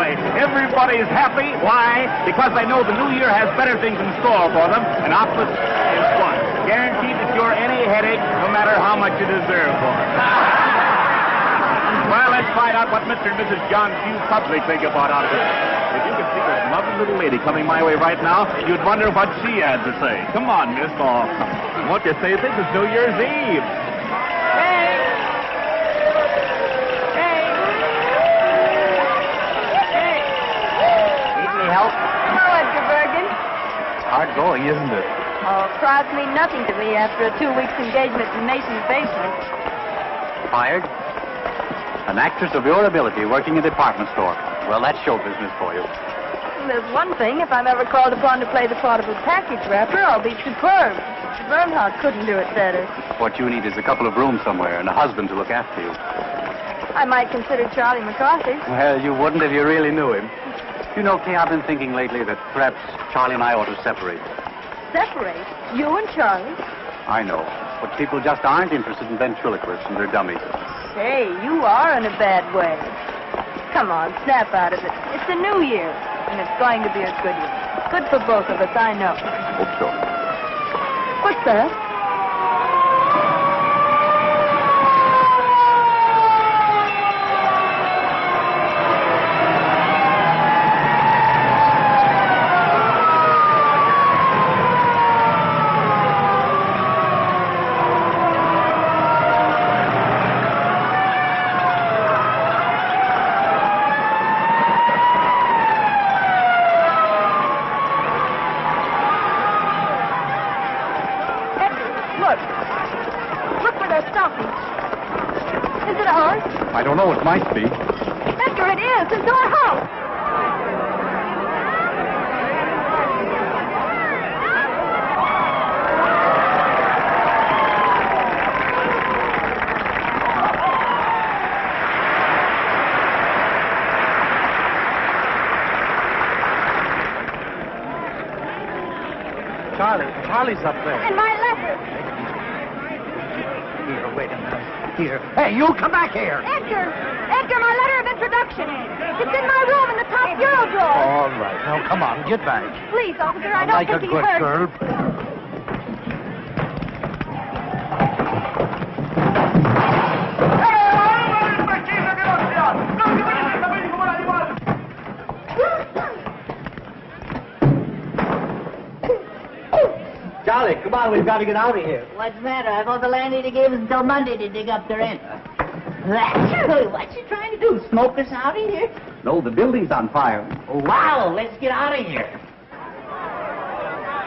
right. Everybody's happy. Why? Because they know the new year has better things in store for them, and optimism is one. Guaranteed to cure any headache, no matter how much you deserve for it. Well, let's find out what Mr. and Mrs. John Q. Public think about all of this. If you could see this lovely little lady coming my way right now, you'd wonder what she had to say. Come on, Miss Stahl. Won't you say this is New Year's Eve? Hey! Hey! Hey! Need any help? Hello, Edgar Bergen. It's hard going, isn't it? Oh, crowds mean nothing to me after a 2-week engagement in Mason's basement. Fired? An actress of your ability working a department store. Well, that's show business for you. There's one thing. If I'm ever called upon to play the part of a package wrapper, I'll be superb. Bernhardt couldn't do it better. What you need is a couple of rooms somewhere and a husband to look after you. I might consider Charlie McCarthy. Well, you wouldn't if you really knew him. You know, Kay, I've been thinking lately that perhaps Charlie and I ought to separate. Separate? You and Charlie? I know. But people just aren't interested in ventriloquists and they're dummies. Hey, you are in a bad way. Come on, snap out of it. It's a new year, and it's going to be a good year. Good for both of us, I know. Hope so. What's that? I don't know. It might be. Edgar, it is. It's our house. Charlie's up there. And my letter. Here, wait a minute. Here. Hey, you come back here. Edgar, my letter of introduction. It's in my room in the top bureau drawer. All right. Now, come on, get back. Please, officer, I don't like think a he good heard. girl. Charlie, come on, we've got to get out of here. What's the matter? I thought the landlady gave us until Monday to dig up the rent. What you trying to do? Smoke us out of here? No, the building's on fire. Oh, wow, let's get out of here.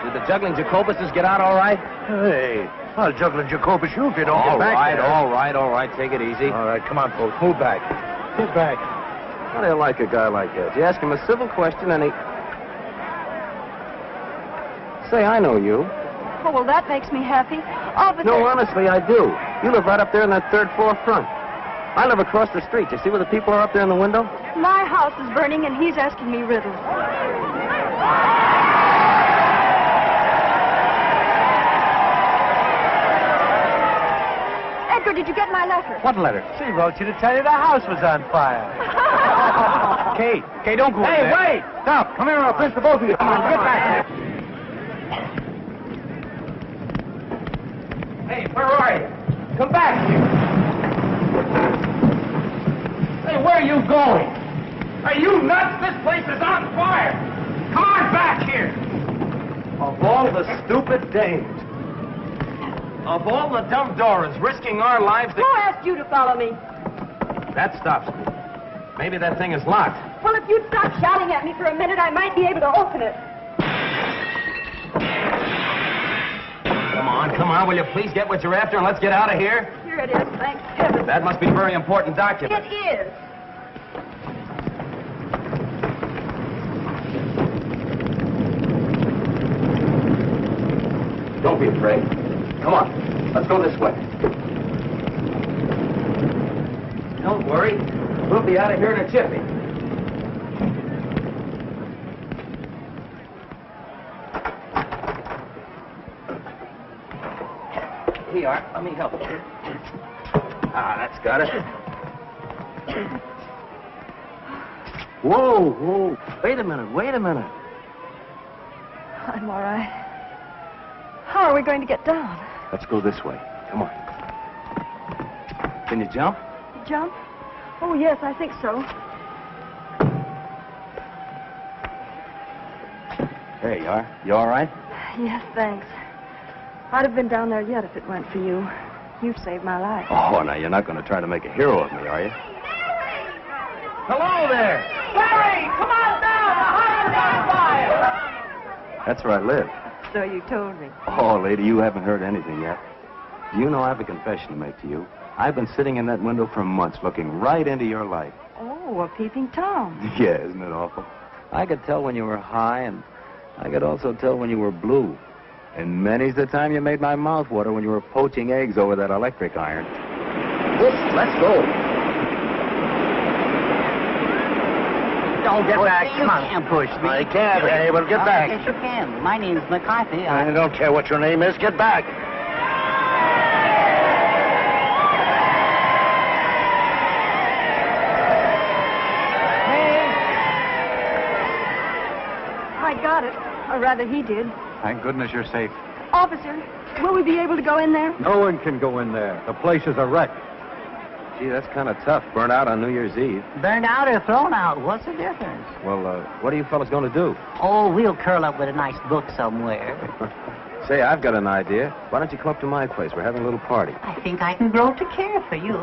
Did the juggling Jacobuses get out all right? Hey, I'll juggle Jacobus you if you don't get back there. All right. Take it easy. All right, come on, folks. Move back. Get back. How do you like a guy like that? You ask him a civil question and he... Say, I know you. Oh, well, that makes me happy. Officer... No, honestly, I do. You live right up there in that third floor front. I live across the street. You see where the people are up there in the window? My house is burning, and he's asking me riddles. Edgar, did you get my letter? What letter? She wrote you to tell you the house was on fire. Kate, don't go Hey, there. wait! Stop. Come here, I'll pinch the both of you. Come on, get back here. Hey, where are you? Come back here. Hey, where are you going? Are you nuts? This place is on fire. Come on back here. Of all the stupid dames. Of all the dumb Dorans risking our lives to... Who asked you to follow me? That stops me. Maybe that thing is locked. Well, if you'd stop shouting at me for a minute, I might be able to open it. Come on, will you please get what you're after and let's get out of here? Here it is, thank heaven. That must be a very important document. It is. Don't be afraid. Come on, let's go this way. Don't worry. We'll be out of here in a jiffy. Here you are. Let me help you. Ah, that's got it. Whoa, whoa. Wait a minute. I'm all right. How are we going to get down? Let's go this way. Come on. Can you jump? Jump? Oh, yes, I think so. There you are. You all right? Yes, thanks. I'd have been down there yet if it weren't for you. You've saved my life. Oh, now you're not going to try to make a hero of me, are you? Hello there! Larry, come on down! The house is on fire! That's where I live. So you told me. Oh, lady, you haven't heard anything yet. Do you know I have a confession to make to you? I've been sitting in that window for months looking right into your life. Oh, a peeping Tom. Yeah, isn't it awful? I could tell when you were high, and I could also tell when you were blue. And many's the time you made my mouth water when you were poaching eggs over that electric iron. Let's go. Don't get back. You Come on. can't push me. I can't. Hey, well, get back. Yes, you can. My name's McCarthy. I don't care what your name is. Get back. I got it. Or rather, he did. Thank goodness you're safe. Officer, will we be able to go in there? No one can go in there. The place is a wreck. Gee, that's kind of tough. Burnt out on New Year's Eve. Burned out or thrown out? What's the difference? Well, what are you fellas going to do? Oh, we'll curl up with a nice book somewhere. Say, I've got an idea. Why don't you come up to my place? We're having a little party. I think I can grow to care for you.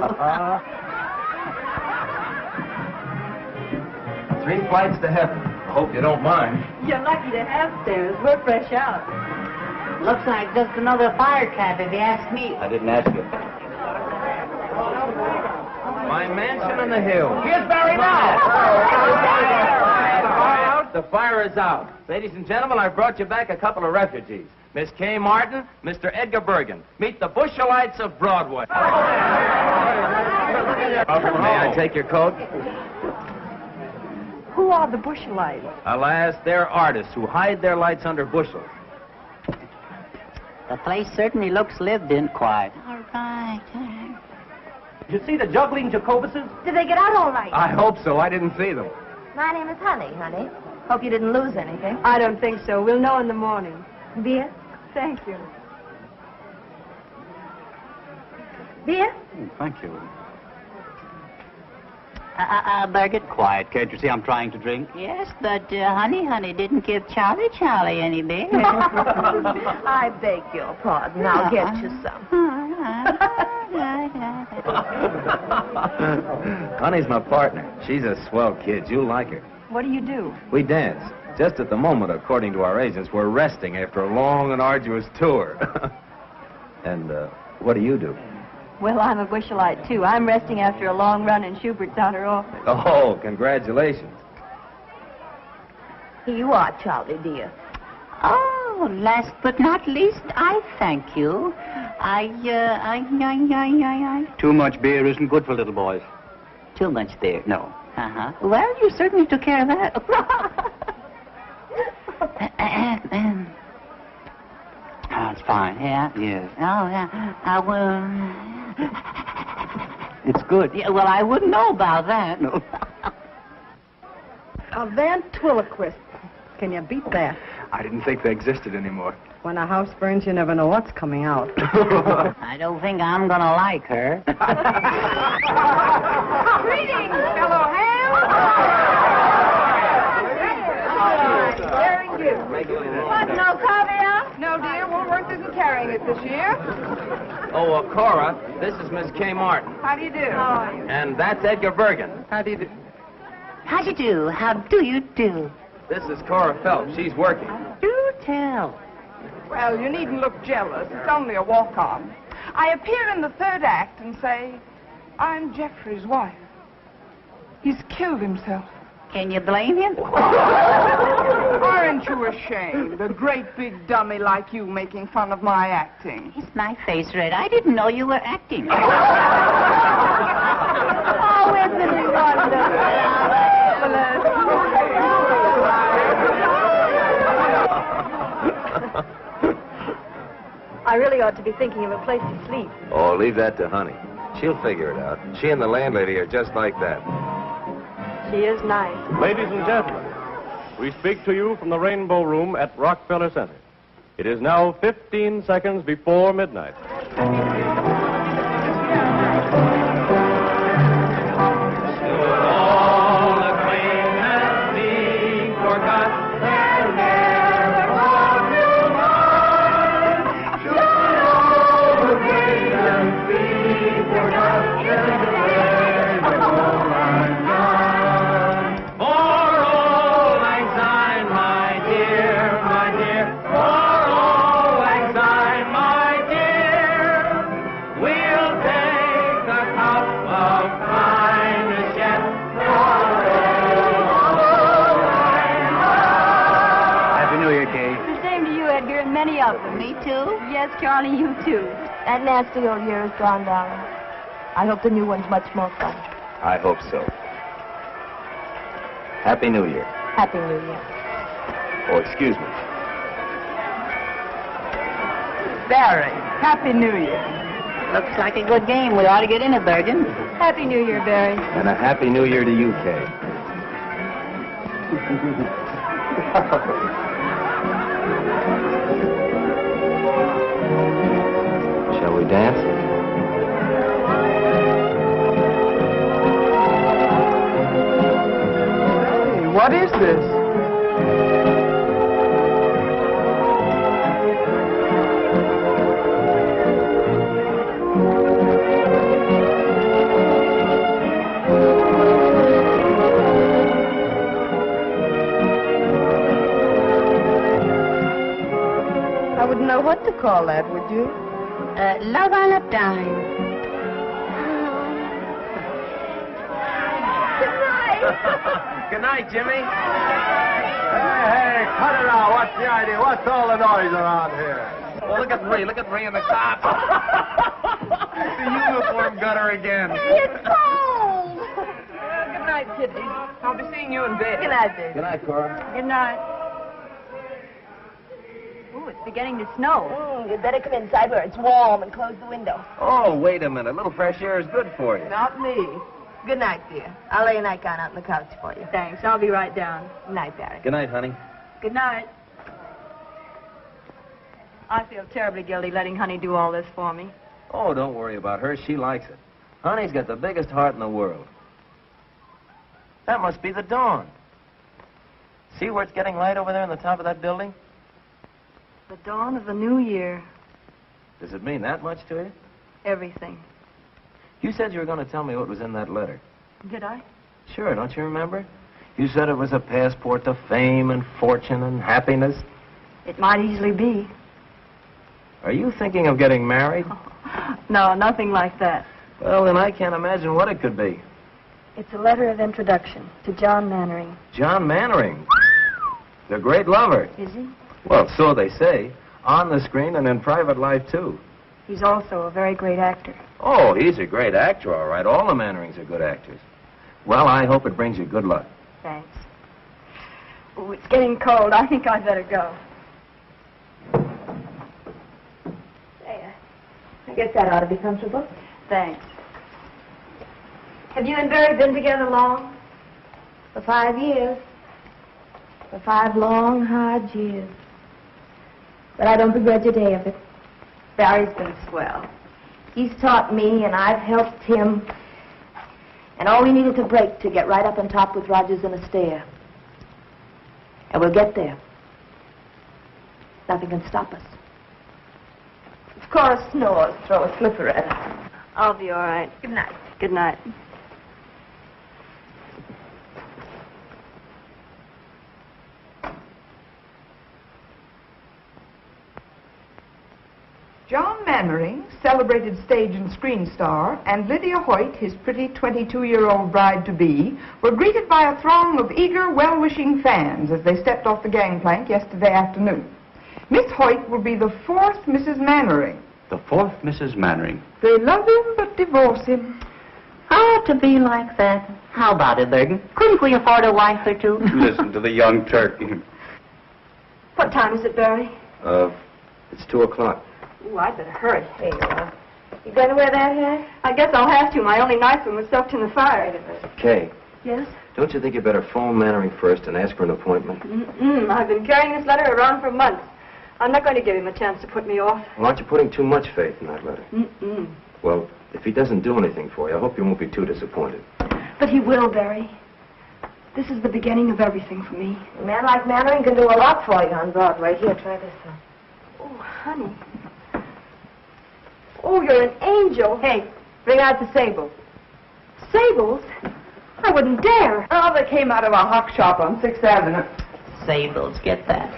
3 flights to heaven. I hope you don't mind. You're lucky to have stairs. We're fresh out. Looks like just another fire trap, if you ask me. I didn't ask you. My mansion on the hill. Here's Barry now. The fire is out. Ladies and gentlemen, I brought you back a couple of refugees. Miss Kay Martin, Mr. Edgar Bergen. Meet the Bushelites of Broadway. May I take your coat? Who are the Bushelites? Alas, they're artists who hide their lights under bushels. The place certainly looks lived in quiet. All right. Did you see the juggling Jacobuses? Did they get out all right? I hope so. I didn't see them. My name is Honey. Hope you didn't lose anything. I don't think so. We'll know in the morning. Beer? Thank you. Beer? Thank you. Bergen? Quiet, can't you see I'm trying to drink? Yes, but Honey didn't give Charlie any beer. I beg your pardon. I'll get you some. Honey's my partner. She's a swell kid. You'll like her. What do you do? We dance. Just at the moment, according to our agents, we're resting after a long and arduous tour. And what do you do? Well, I'm a Bushelite, too. I'm resting after a long run in Schubert's outer office. Oh, congratulations. Here you are, Charlie, dear. Oh, last but not least, I thank you. Too much beer isn't good for little boys. Too much beer? No. Uh-huh. Well, you certainly took care of that. Oh, it's fine. Yeah? Yes. Oh, yeah. I will... It's good. Yeah, well, I wouldn't know about that. No. A ventriloquist. Can you beat that? I didn't think they existed anymore. When a house burns, you never know what's coming out. I don't think I'm gonna like her. Greetings, fellow ham! Daring you. What, no caviar? No, dear. Woolworth isn't carrying it this year. Oh, Cora, this is Miss Kay Martin. How do you do? How are you? And that's Edgar Bergen. How do you do? How do you do? How do you do? This is Cora Phelps. She's working. Do tell. Well, you needn't look jealous. It's only a walk-on. I appear in the third act and say, I'm Jeffrey's wife. He's killed himself. Can you blame him? Aren't you ashamed? A great big dummy like you making fun of my acting. Is my face red? I didn't know you were acting. Oh, isn't it wonderful? I really ought to be thinking of a place to sleep. Oh, leave that to Honey. She'll figure it out. She and the landlady are just like that. She is nice. Ladies and gentlemen, we speak to you from the Rainbow Room at Rockefeller Center. It is now 15 seconds before midnight. Many of them. Me too? Yes, Charlie, you too. That nasty old year is gone, darling. I hope the new one's much more fun. I hope so. Happy New Year. Happy New Year. Oh, excuse me. Barry, Happy New Year. Looks like a good game. We ought to get in it, Bergen. Happy New Year, Barry. And a Happy New Year to you, Kay. Shall we dance? Hey, what is this? I wouldn't know what to call that, would you? Love on a dime. Good night, Jimmy. Hey, cut it out. What's the idea? What's all the noise around here? Well, look at Marie in the top. The uniform gutter again. It's cold. Good night, Kitty. I'll be seeing you in bed. Good night, baby. Good night, Cora. Good night. Ooh, it's beginning to snow. You'd better come inside where it's warm and close the window. Oh, wait a minute. A little fresh air is good for you. Not me. Good night, dear. I'll lay a nightgown out on the couch for you. Thanks. I'll be right down. Good night, Barry. Good night, honey. Good night. I feel terribly guilty letting Honey do all this for me. Oh, don't worry about her. She likes it. Honey's got the biggest heart in the world. That must be the dawn. See where it's getting light over there on the top of that building? The dawn of the new year. Does it mean that much to you? Everything. You said you were going to tell me what was in that letter. Did I? Sure, don't you remember? You said it was a passport to fame and fortune and happiness. It might easily be. Are you thinking of getting married? No, nothing like that. Well, then I can't imagine what it could be. It's a letter of introduction to John Mannering. John Mannering. The great lover. Is he? Well, so they say. On the screen and in private life, too. He's also a very great actor. Oh, he's a great actor, all right. All the Mannerings are good actors. Well, I hope it brings you good luck. Thanks. Oh, it's getting cold. I think I'd better go. There. I guess that ought to be comfortable. Thanks. Have you and Barry been together long? For 5 years. For 5 long, hard years. But I don't begrudge a day of it. Barry's been swell. He's taught me, and I've helped him. And all we needed to break to get right up on top with Rogers and Astaire. And we'll get there. Nothing can stop us. If Cora snores, throw a slipper at her. I'll be all right. Good night. Good night. John Mannering, celebrated stage and screen star, and Lydia Hoyt, his pretty 22-year-old bride-to-be, were greeted by a throng of eager, well-wishing fans as they stepped off the gangplank yesterday afternoon. Miss Hoyt will be the 4th Mrs. Mannering. The 4th Mrs. Mannering. They love him but divorce him. Oh, to be like that. How about it, Bergen? Couldn't we afford a wife or two? Listen to the young turkey. What time is it, Barry? It's 2 o'clock. Ooh, I'd better hurry. There you are. You going to wear that hat? I guess I'll have to. My only night room was soaked in the fire. Kay, Yes? Don't you think you better phone Mannering first and ask for an appointment? I've been carrying this letter around for months. I'm not going to give him a chance to put me off. Well, aren't you putting too much faith in that letter? Well, if he doesn't do anything for you, I hope you won't be too disappointed. But he will, Barry. This is the beginning of everything for me. A man like Mannering can do a lot for you on Broadway. Here, try this one. Oh, honey. Oh, you're an angel. Hey, bring out the sable. Sables? I wouldn't dare. Oh, they came out of a hock shop on 6th Avenue. Sables, get that.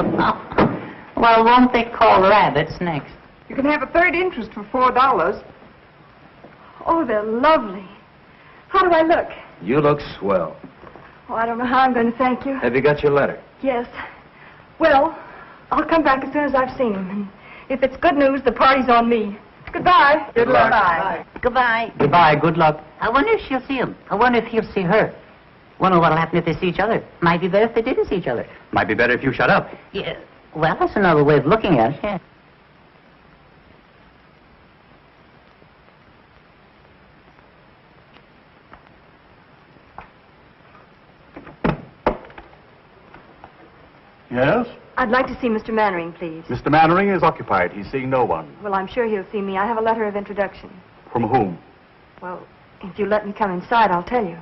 Well, won't they call rabbits next? You can have a third interest for $4. Oh, they're lovely. How do I look? You look swell. Oh, I don't know how I'm going to thank you. Have you got your letter? Yes. Well, I'll come back as soon as I've seen him. And if it's good news, the party's on me. Goodbye. Good luck. Bye. Goodbye. Goodbye. Good luck. I wonder if she'll see him. I wonder if he'll see her. Wonder what'll happen if they see each other. Might be better if they didn't see each other. Might be better if you shut up. Yeah. Well, that's another way of looking at it. Yeah. Yes? I'd like to see Mr. Mannering, please. Mr. Mannering is occupied. He's seeing no one. Well, I'm sure he'll see me. I have a letter of introduction. From whom? Well, if you let me come inside, I'll tell you.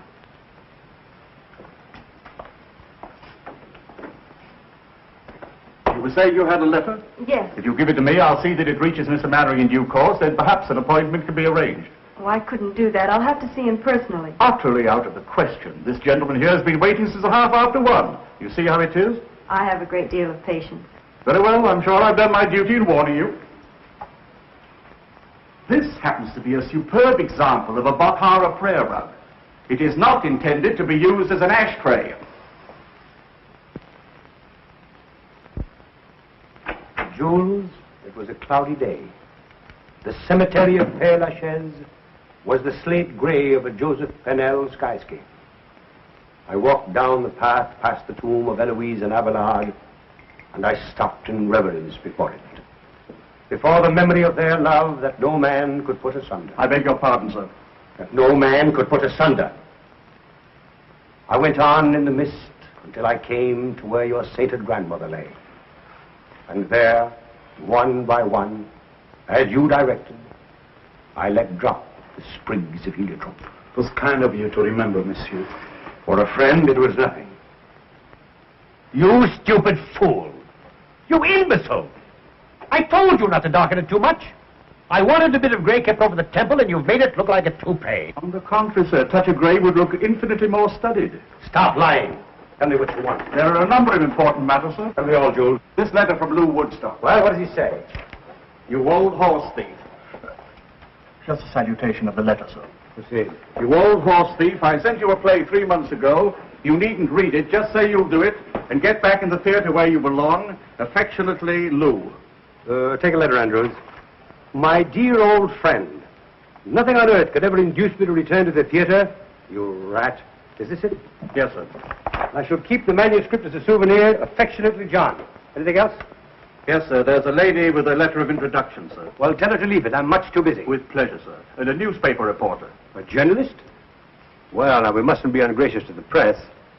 You were saying you had a letter? Yes. If you give it to me, I'll see that it reaches Mr. Mannering in due course, then perhaps an appointment can be arranged. Oh, I couldn't do that. I'll have to see him personally. Utterly out of the question. This gentleman here has been waiting since 1:30. You see how it is? I have a great deal of patience. Very well, I'm sure I've done my duty in warning you. This happens to be a superb example of a Bakhara prayer rug. It is not intended to be used as an ashtray. Jules, it was a cloudy day. The cemetery of Père Lachaise was the slate gray of a Joseph Pennell skyscape. I walked down the path past the tomb of Eloise and Abelard, and I stopped in reverence before it. Before the memory of their love that no man could put asunder. I beg your pardon, sir. That no man could put asunder. I went on in the mist until I came to where your sainted grandmother lay. And there, one by one, as you directed, I let drop the sprigs of heliotrope. It was kind of you to remember, monsieur. For a friend, it was nothing. You stupid fool! You imbecile! I told you not to darken it too much. I wanted a bit of gray kept over the temple, and you've made it look like a toupee. On the contrary, sir, a touch of grey would look infinitely more studied. Stop lying. Tell me what you want. There are a number of important matters, sir. Tell me all, Jules. This letter from Lou Woodstock. Well, what does he say? You old horse thief. Just a salutation of the letter, sir. Proceed. You old horse thief, I sent you a play 3 months ago. You needn't read it. Just say you'll do it and get back in the theater where you belong. Affectionately, Lou. Take a letter, Andrews. My dear old friend, nothing on earth could ever induce me to return to the theater. You rat. Is this it? Yes, sir. I shall keep the manuscript as a souvenir. Affectionately, John. Anything else? Yes, sir. There's a lady with a letter of introduction, sir. Well, tell her to leave it. I'm much too busy. With pleasure, sir. And a newspaper reporter. A journalist? Well, now, we mustn't be ungracious to the press.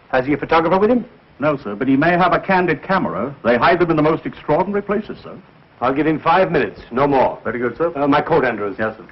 Has he a photographer with him? No, sir, but he may have a candid camera. They hide them in the most extraordinary places, sir. I'll give him 5 minutes, no more. Very good, sir. My coat, Andrews. Yes, sir.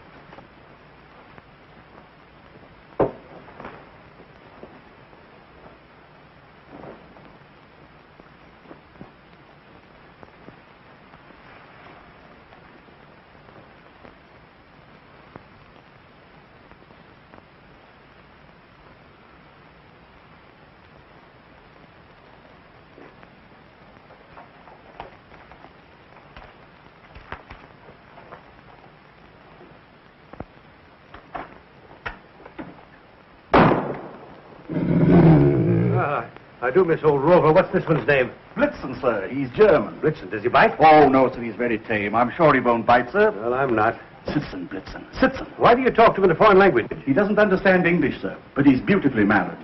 I do miss old Rover. What's this one's name? Blitzen, sir. He's German. Blitzen. Does he bite? Oh, no, sir. He's very tame. I'm sure he won't bite, sir. Well, I'm not. Sitzen, Blitzen. Sitzen. Why do you talk to him in a foreign language? He doesn't understand English, sir, but he's beautifully mannered.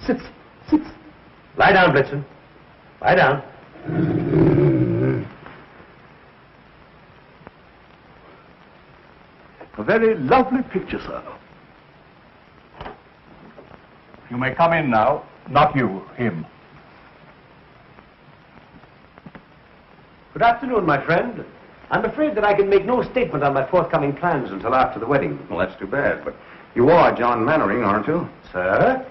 Sitzen. Sitzen. Lie down, Blitzen. Lie down. A very lovely picture, sir. You may come in now. Not you, him. Good afternoon, my friend. I'm afraid that I can make no statement on my forthcoming plans until after the wedding. Well, that's too bad, but you are John Mannering, aren't you? Sir?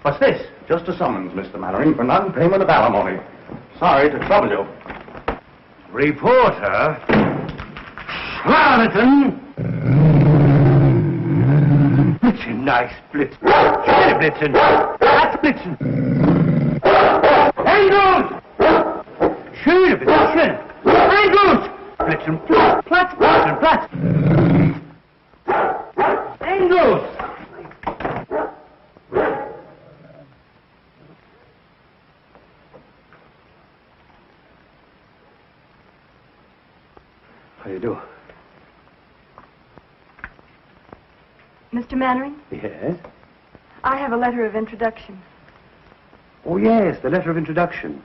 What's this? Just a summons, Mr. Mannering, for non-payment of alimony. Sorry to trouble you. Reporter? Charlatan! Blitzen, nice blitz. Schöne Blitzen. That's Blitzen. Engels! Schöne Blitzen. Engels! Blitzen, Platz, Blitzen, Platz. Engels! How do you do? Mr. Mannering, Yes? I have a letter of introduction. Oh, yes, the letter of introduction.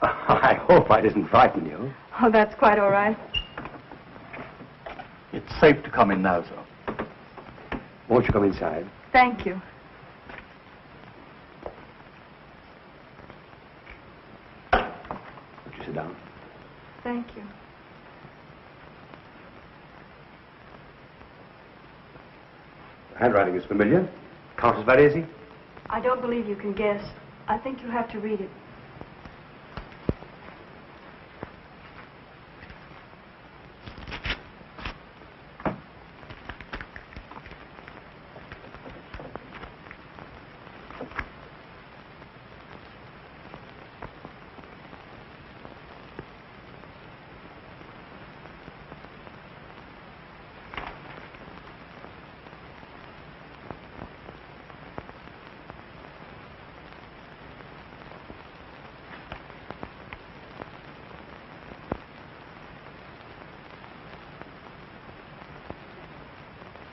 I hope I didn't frighten you. Oh, that's quite all right. It's safe to come in now, sir. Won't you come inside? Thank you. Won't you sit down? Thank you. The handwriting is familiar. Countess Varese? I don't believe you can guess. I think you have to read it.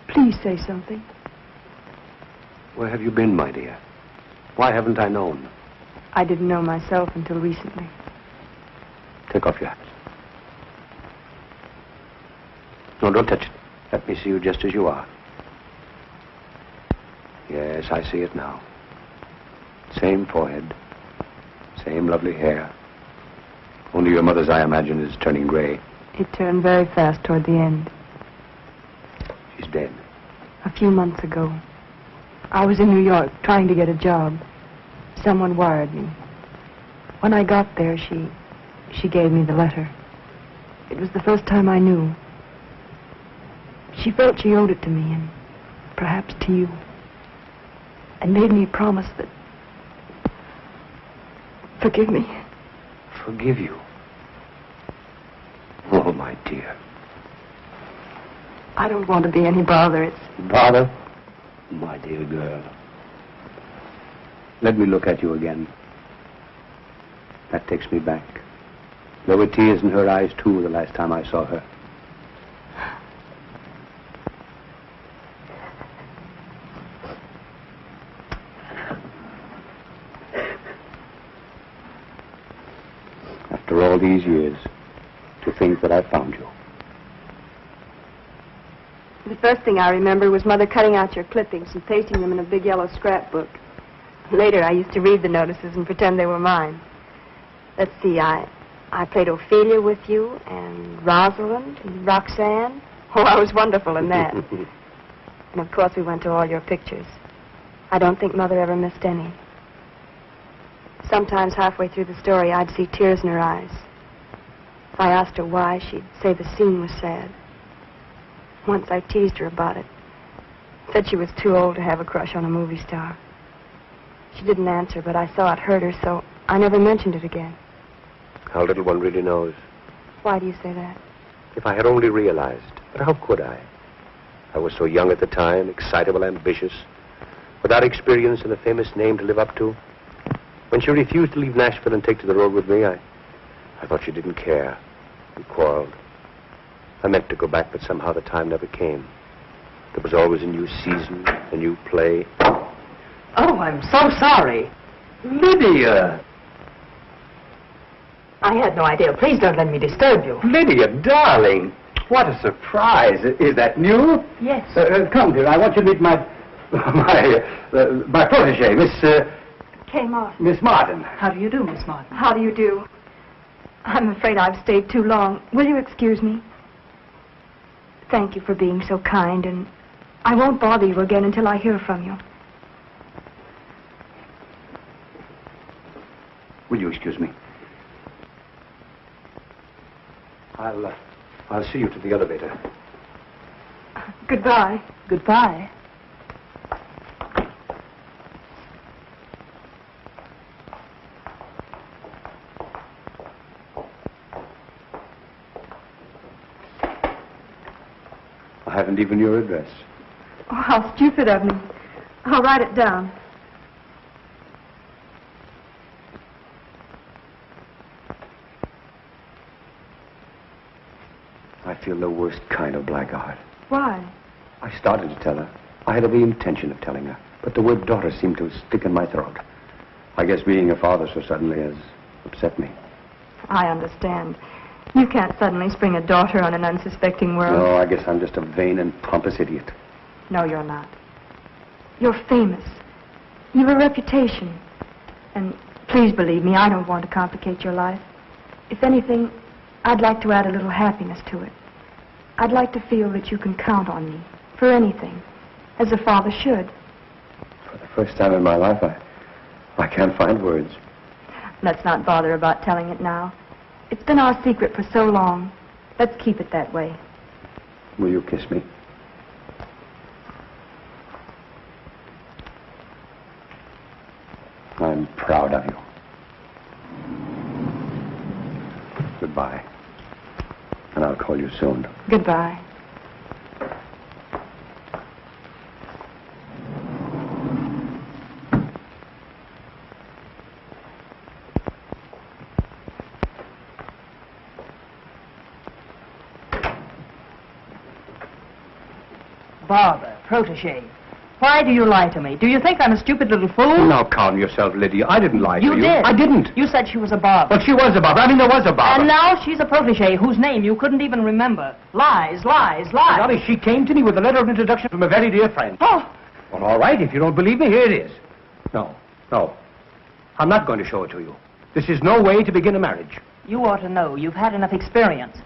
Please say something. Where have you been, my dear? Why haven't I known? I didn't know myself until recently. Take off your hat. No, don't touch it. Let me see you just as you are. Yes, I see it now. Same forehead. Same lovely hair. Only your mother's, I imagine, is turning gray. It turned very fast toward the end. She's dead. A few months ago, I was in New York trying to get a job. Someone wired me. When I got there, she gave me the letter. It was the first time I knew. She felt she owed it to me, and perhaps to you, and made me promise that... Forgive me. Forgive you? Oh, my dear. I don't want to be any bother. It's... Bother? My dear girl. Let me look at you again. That takes me back. There were tears in her eyes, too, the last time I saw her. After all these years, to think that I found you. The first thing I remember was Mother cutting out your clippings and pasting them in a big yellow scrapbook. Later, I used to read the notices and pretend they were mine. Let's see, I played Ophelia with you, and Rosalind, and Roxanne. Oh, I was wonderful in that. And, of course, we went to all your pictures. I don't think Mother ever missed any. Sometimes, halfway through the story, I'd see tears in her eyes. If I asked her why, she'd say the scene was sad. Once I teased her about it. Said she was too old to have a crush on a movie star. She didn't answer, but I saw it hurt her, so I never mentioned it again. How little one really knows. Why do you say that? If I had only realized. But how could I? I was so young at the time, excitable, ambitious, without experience and a famous name to live up to. When she refused to leave Nashville and take to the road with me, I thought she didn't care. We quarreled. I meant to go back, but somehow the time never came. There was always a new season, a new play. Oh, I'm so sorry. Lydia! I had no idea. Please don't let me disturb you. Lydia, darling! What a surprise. Is that new? Yes. Come, dear. I want you to meet my My protege, Came off. Miss Martin. How do you do, Miss Martin? How do you do? I'm afraid I've stayed too long. Will you excuse me? Thank you for being so kind, and I won't bother you again until I hear from you. Will you excuse me? I'll see you to the elevator. Goodbye. Goodbye. I haven't even your address. Oh, how stupid of me. I'll write it down. I feel the worst kind of blackguard. Why? I started to tell her. I had every intention of telling her, but the word daughter seemed to stick in my throat. I guess being a father so suddenly has upset me. I understand. You can't suddenly spring a daughter on an unsuspecting world. No, I guess I'm just a vain and pompous idiot. No, you're not. You're famous. You've a reputation. And please believe me, I don't want to complicate your life. If anything, I'd like to add a little happiness to it. I'd like to feel that you can count on me for anything, as a father should. For the first time in my life, I can't find words. Let's not bother about telling it now. It's been our secret for so long. Let's keep it that way. Will you kiss me? I'm proud of you. Goodbye. And I'll call you soon. Goodbye. Barbara, protege. Why do you lie to me? Do you think I'm a stupid little fool? Now calm yourself, Lydia. I didn't lie to you. You did. I didn't. You said she was a Barbara. But she was a Barbara. I mean, there was a Barbara. And now she's a protege whose name you couldn't even remember. Lies, lies, lies. Dolly, she came to me with a letter of introduction from a very dear friend. Oh. Well, all right. If you don't believe me, here it is. No. I'm not going to show it to you. This is no way to begin a marriage. You ought to know. You've had enough experience.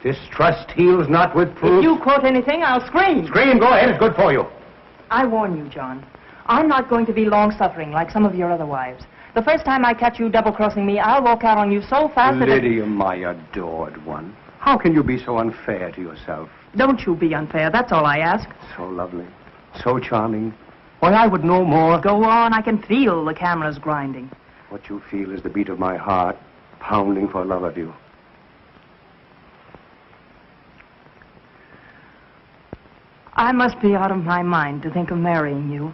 Distrust heals not with proof. If you quote anything, I'll scream. Scream, go ahead. It's good for you. I warn you, John. I'm not going to be long-suffering like some of your other wives. The first time I catch you double-crossing me, I'll walk out on you so fast that... Lydia, my adored one. How can you be so unfair to yourself? Don't you be unfair. That's all I ask. So lovely. So charming. Why, I would know more. Go on. I can feel the cameras grinding. What you feel is the beat of my heart, pounding for love of you. I must be out of my mind to think of marrying you.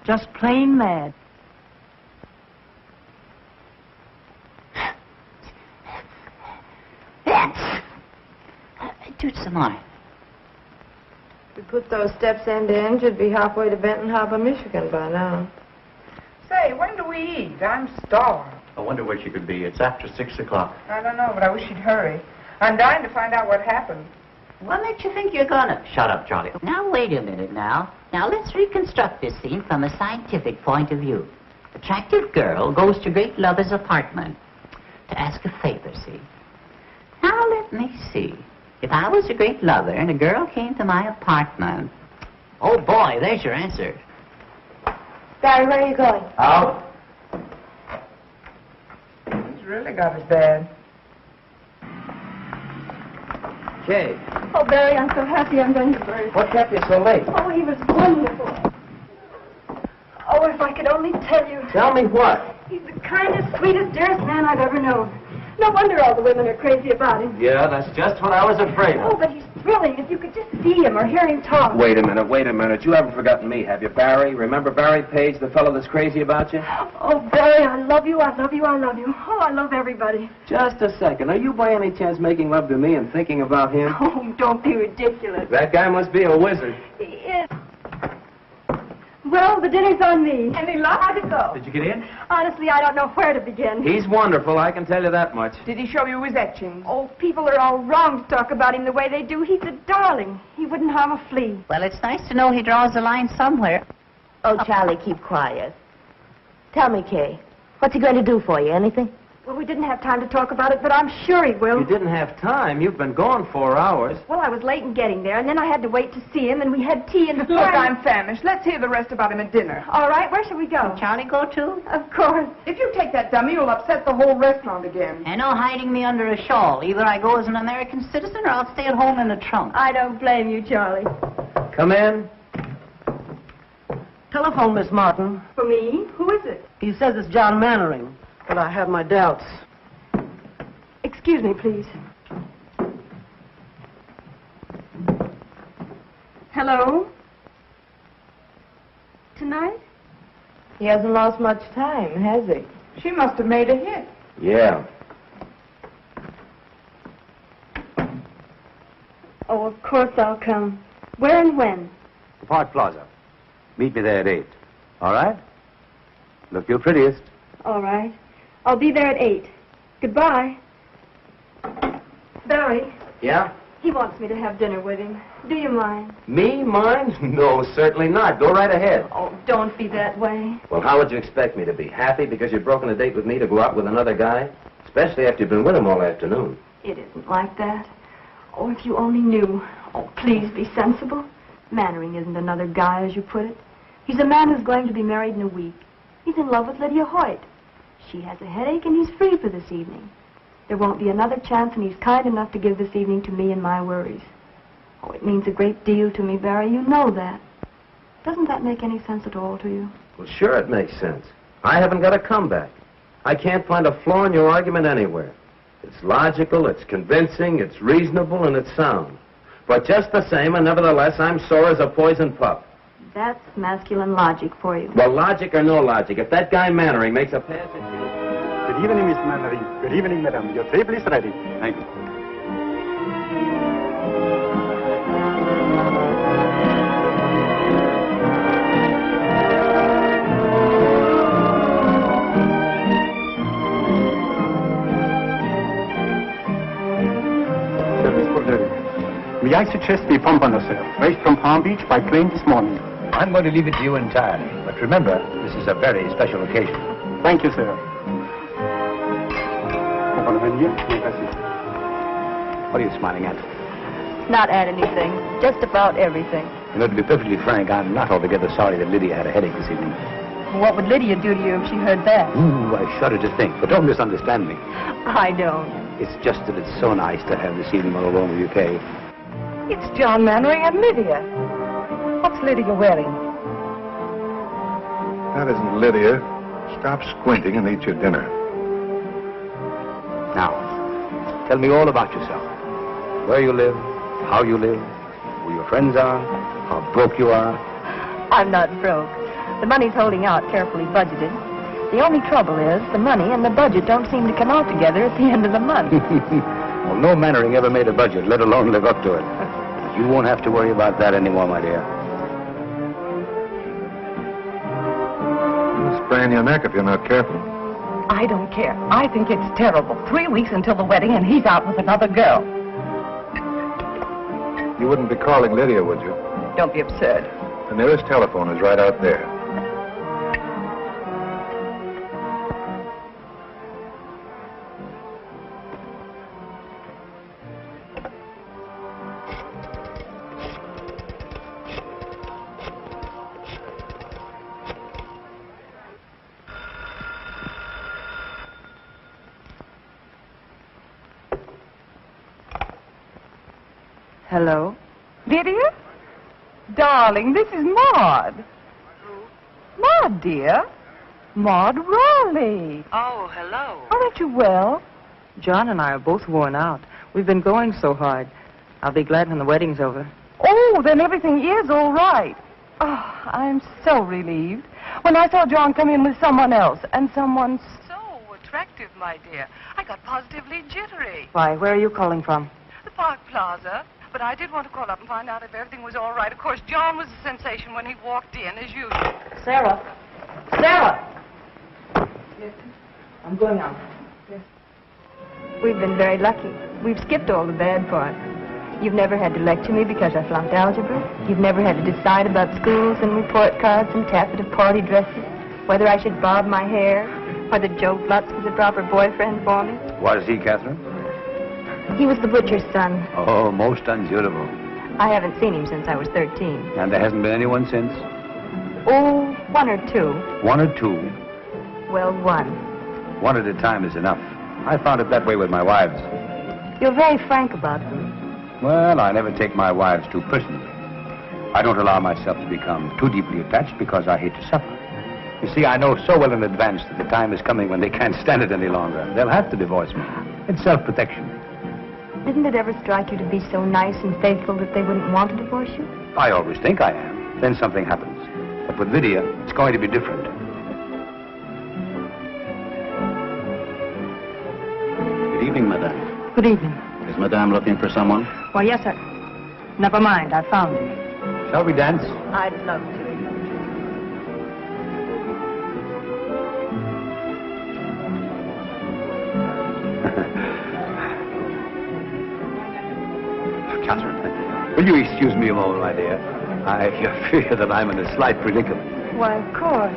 Just plain mad. Do it some more. If we put those steps end to end, you'd be halfway to Benton Harbor, Michigan by now. Say, when do we eat? I'm starved. I wonder where she could be. It's after 6 o'clock. I don't know, but I wish she'd hurry. I'm dying to find out what happened. What makes you think you're gonna? Shut up, Charlie. Now, wait a minute now. Now, let's reconstruct this scene from a scientific point of view. Attractive girl goes to great lover's apartment to ask a favor, see? Now, let me see. If I was a great lover and a girl came to my apartment... Oh, boy, there's your answer. Barry, where are you going? Out. He's really got us bad. Kay, Oh, Barry, I'm so happy I'm going to birth. what kept you so late? Oh, he was wonderful. Oh, if I could only tell you. Tell me what? He's the kindest, sweetest, dearest man I've ever known. No wonder all the women are crazy about him. Yeah, that's just what I was afraid Oh, of. but he's thrilling. If you could just see him or hear him talk. Wait a minute. You haven't forgotten me, have you, Barry? Remember Barry Paige, the fellow that's crazy about you? Oh, Barry, I love you, I love you, I love you. Oh, I love everybody. Just a second. Are you by any chance making love to me and thinking about him? Oh, don't be ridiculous. That guy must be a wizard. He is. Well, the dinner's on me. Any luck? How'd it go? Did you get in? Honestly, I don't know where to begin. He's wonderful, I can tell you that much. Did he show you his etchings? Oh, people are all wrong to talk about him the way they do. He's a darling. He wouldn't harm a flea. Well, it's nice to know he draws the line somewhere. Oh, Charlie, keep quiet. Tell me, Kay, what's he going to do for you? Anything? Well, we didn't have time to talk about it, but I'm sure he will. You didn't have time. You've been gone 4 hours. Well, I was late in getting there, and then I had to wait to see him, and we had tea and... Look, I'm famished. Let's hear the rest about him at dinner. All right, where shall we go? Can Charlie go too? Of course. If you take that dummy, you'll upset the whole restaurant again. And no hiding me under a shawl. Either I go as an American citizen or I'll stay at home in the trunk. I don't blame you, Charlie. Come in. Telephone, Miss Martin. For me? Who is it? He says it's John Mannering, but I have my doubts. Excuse me, please. Hello? Tonight? He hasn't lost much time, has he? She must have made a hit. Yeah. Oh, of course I'll come. Where and when? The Park Plaza. Meet me there at 8. All right? Look your prettiest. All right. I'll be there at 8. Goodbye. Barry, Yeah? he wants me to have dinner with him. Do you mind? Me? Mine? No, certainly not. Go right ahead. Oh, don't be that way. Well, how would you expect me to be? Happy because you've broken a date with me to go out with another guy? Especially after you've been with him all afternoon. It isn't like that. Oh, if you only knew. Oh, please be sensible. Mannering isn't another guy, as you put it. He's a man who's going to be married in a week. He's in love with Lydia Hoyt. She has a headache, and he's free for this evening. There won't be another chance, and he's kind enough to give this evening to me and my worries. Oh, it means a great deal to me, Barry. You know that. Doesn't that make any sense at all to you? Well, sure it makes sense. I haven't got a comeback. I can't find a flaw in your argument anywhere. It's logical, it's convincing, it's reasonable, and it's sound. But just the same, and nevertheless, I'm sore as a poisoned pup. That's masculine logic for you. Well, logic or no logic, if that guy Mannering makes a pass at you... Good evening, Miss Mannering. Good evening, madam. Your table is ready. Thank you. May I suggest the pompano, sir? Raised from Palm Beach by plane this morning. I'm going to leave it to you entirely. But remember, this is a very special occasion. Thank you, sir. What are you smiling at? Not at anything. Just about everything. You know, to be perfectly frank, I'm not altogether sorry that Lydia had a headache this evening. What would Lydia do to you if she heard that? Ooh, I shudder to think. But don't misunderstand me. I don't. It's just that it's so nice to have this evening all alone with you, Kay. It's John Mannering and Lydia. What's Lydia wearing? That isn't Lydia. Stop squinting and eat your dinner. Now, tell me all about yourself. Where you live, how you live, who your friends are, how broke you are. I'm not broke. The money's holding out, carefully budgeted. The only trouble is the money and the budget don't seem to come out together at the end of the month. Well, no Mannering ever made a budget, let alone live up to it. You won't have to worry about that anymore, my dear. You'll sprain your neck if you're not careful. I don't care. I think it's terrible. 3 weeks until the wedding, and he's out with another girl. You wouldn't be calling Lydia, would you? Don't be absurd. The nearest telephone is right out there. Hello? Lydia? Darling, this is Maud. Maud, dear. Maud Raleigh. Oh, hello. Aren't you well? John and I are both worn out. We've been going so hard. I'll be glad when the wedding's over. Oh, then everything is all right. Oh, I'm so relieved. When I saw John come in with someone else, and someone so attractive, my dear, I got positively jittery. Why, where are you calling from? The Park Plaza. But I did want to call up and find out if everything was all right. Of course, John was a sensation when he walked in, as usual. Sarah. Sarah! Yes. I'm going out. We've been very lucky. We've skipped all the bad parts. You've never had to lecture me because I flunked algebra. You've never had to decide about schools and report cards and taffeta party dresses, whether I should bob my hair, whether Joe Flutz was the proper boyfriend for me. Was he, Catherine? He was the butcher's son. Oh, most unsuitable. I haven't seen him since I was 13. And there hasn't been anyone since? Oh, one or two. One or two? Well, one. One at a time is enough. I found it that way with my wives. You're very frank about them. Well, I never take my wives too personally. I don't allow myself to become too deeply attached because I hate to suffer. You see, I know so well in advance that the time is coming when they can't stand it any longer. They'll have to divorce me. It's self-protection. Didn't it ever strike you to be so nice and faithful that they wouldn't want to divorce you? I always think I am. Then something happens. But with Lydia, it's going to be different. Good evening, madame. Good evening. Is madame looking for someone? Why, yes, sir. Never mind, I found him. Shall we dance? I'd love to. Catherine, will you excuse me a moment, my dear? I fear that I'm in a slight predicament. Why, of course.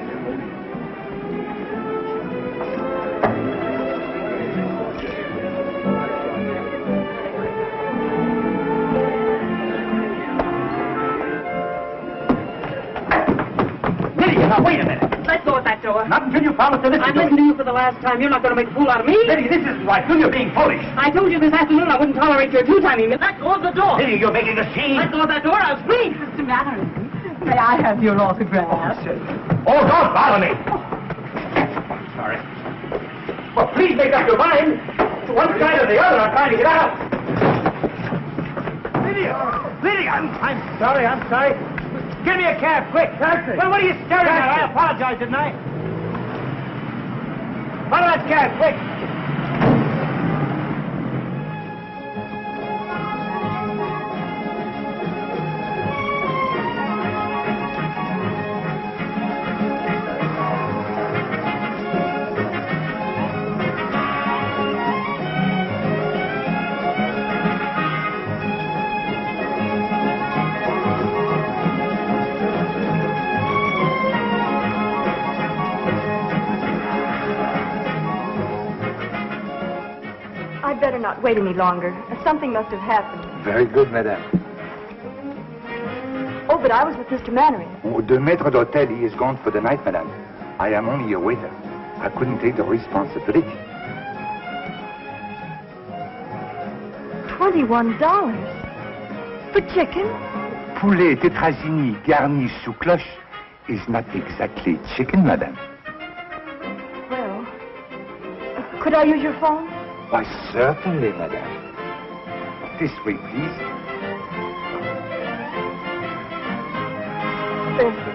Lydia, now wait a minute. Let go of that door. Not until you promise to listen I've to listened me. to you for the last time. You're not going to make a fool out of me. Lydia, this isn't right. You're being foolish. I told you this afternoon I wouldn't tolerate your two-timing me. Let go of the door. Lydia, you're making a scene. Let go of that door. I'll scream. What's the matter? May I have your autograph? Oh, don't bother me. Sorry. Well, please make up your mind. To one side or the other, I'm trying to get out. Lydia! Lydia! I'm sorry. Give me a cab, quick. Taxi. Well, what are you staring at? I apologize, didn't I? Follow that cab, quick. I'd better not wait any longer. Something must have happened. Very good, madame. Oh, but I was with Mr. Mannering. The maître d'hôtel, he is gone for the night, madame. I am only a waiter. I couldn't take the responsibility. $21 for chicken? Poulet tétrazini garni sous cloche is not exactly chicken, madame. Well, could I use your phone? Why, certainly, madame. This way, please. Thank you.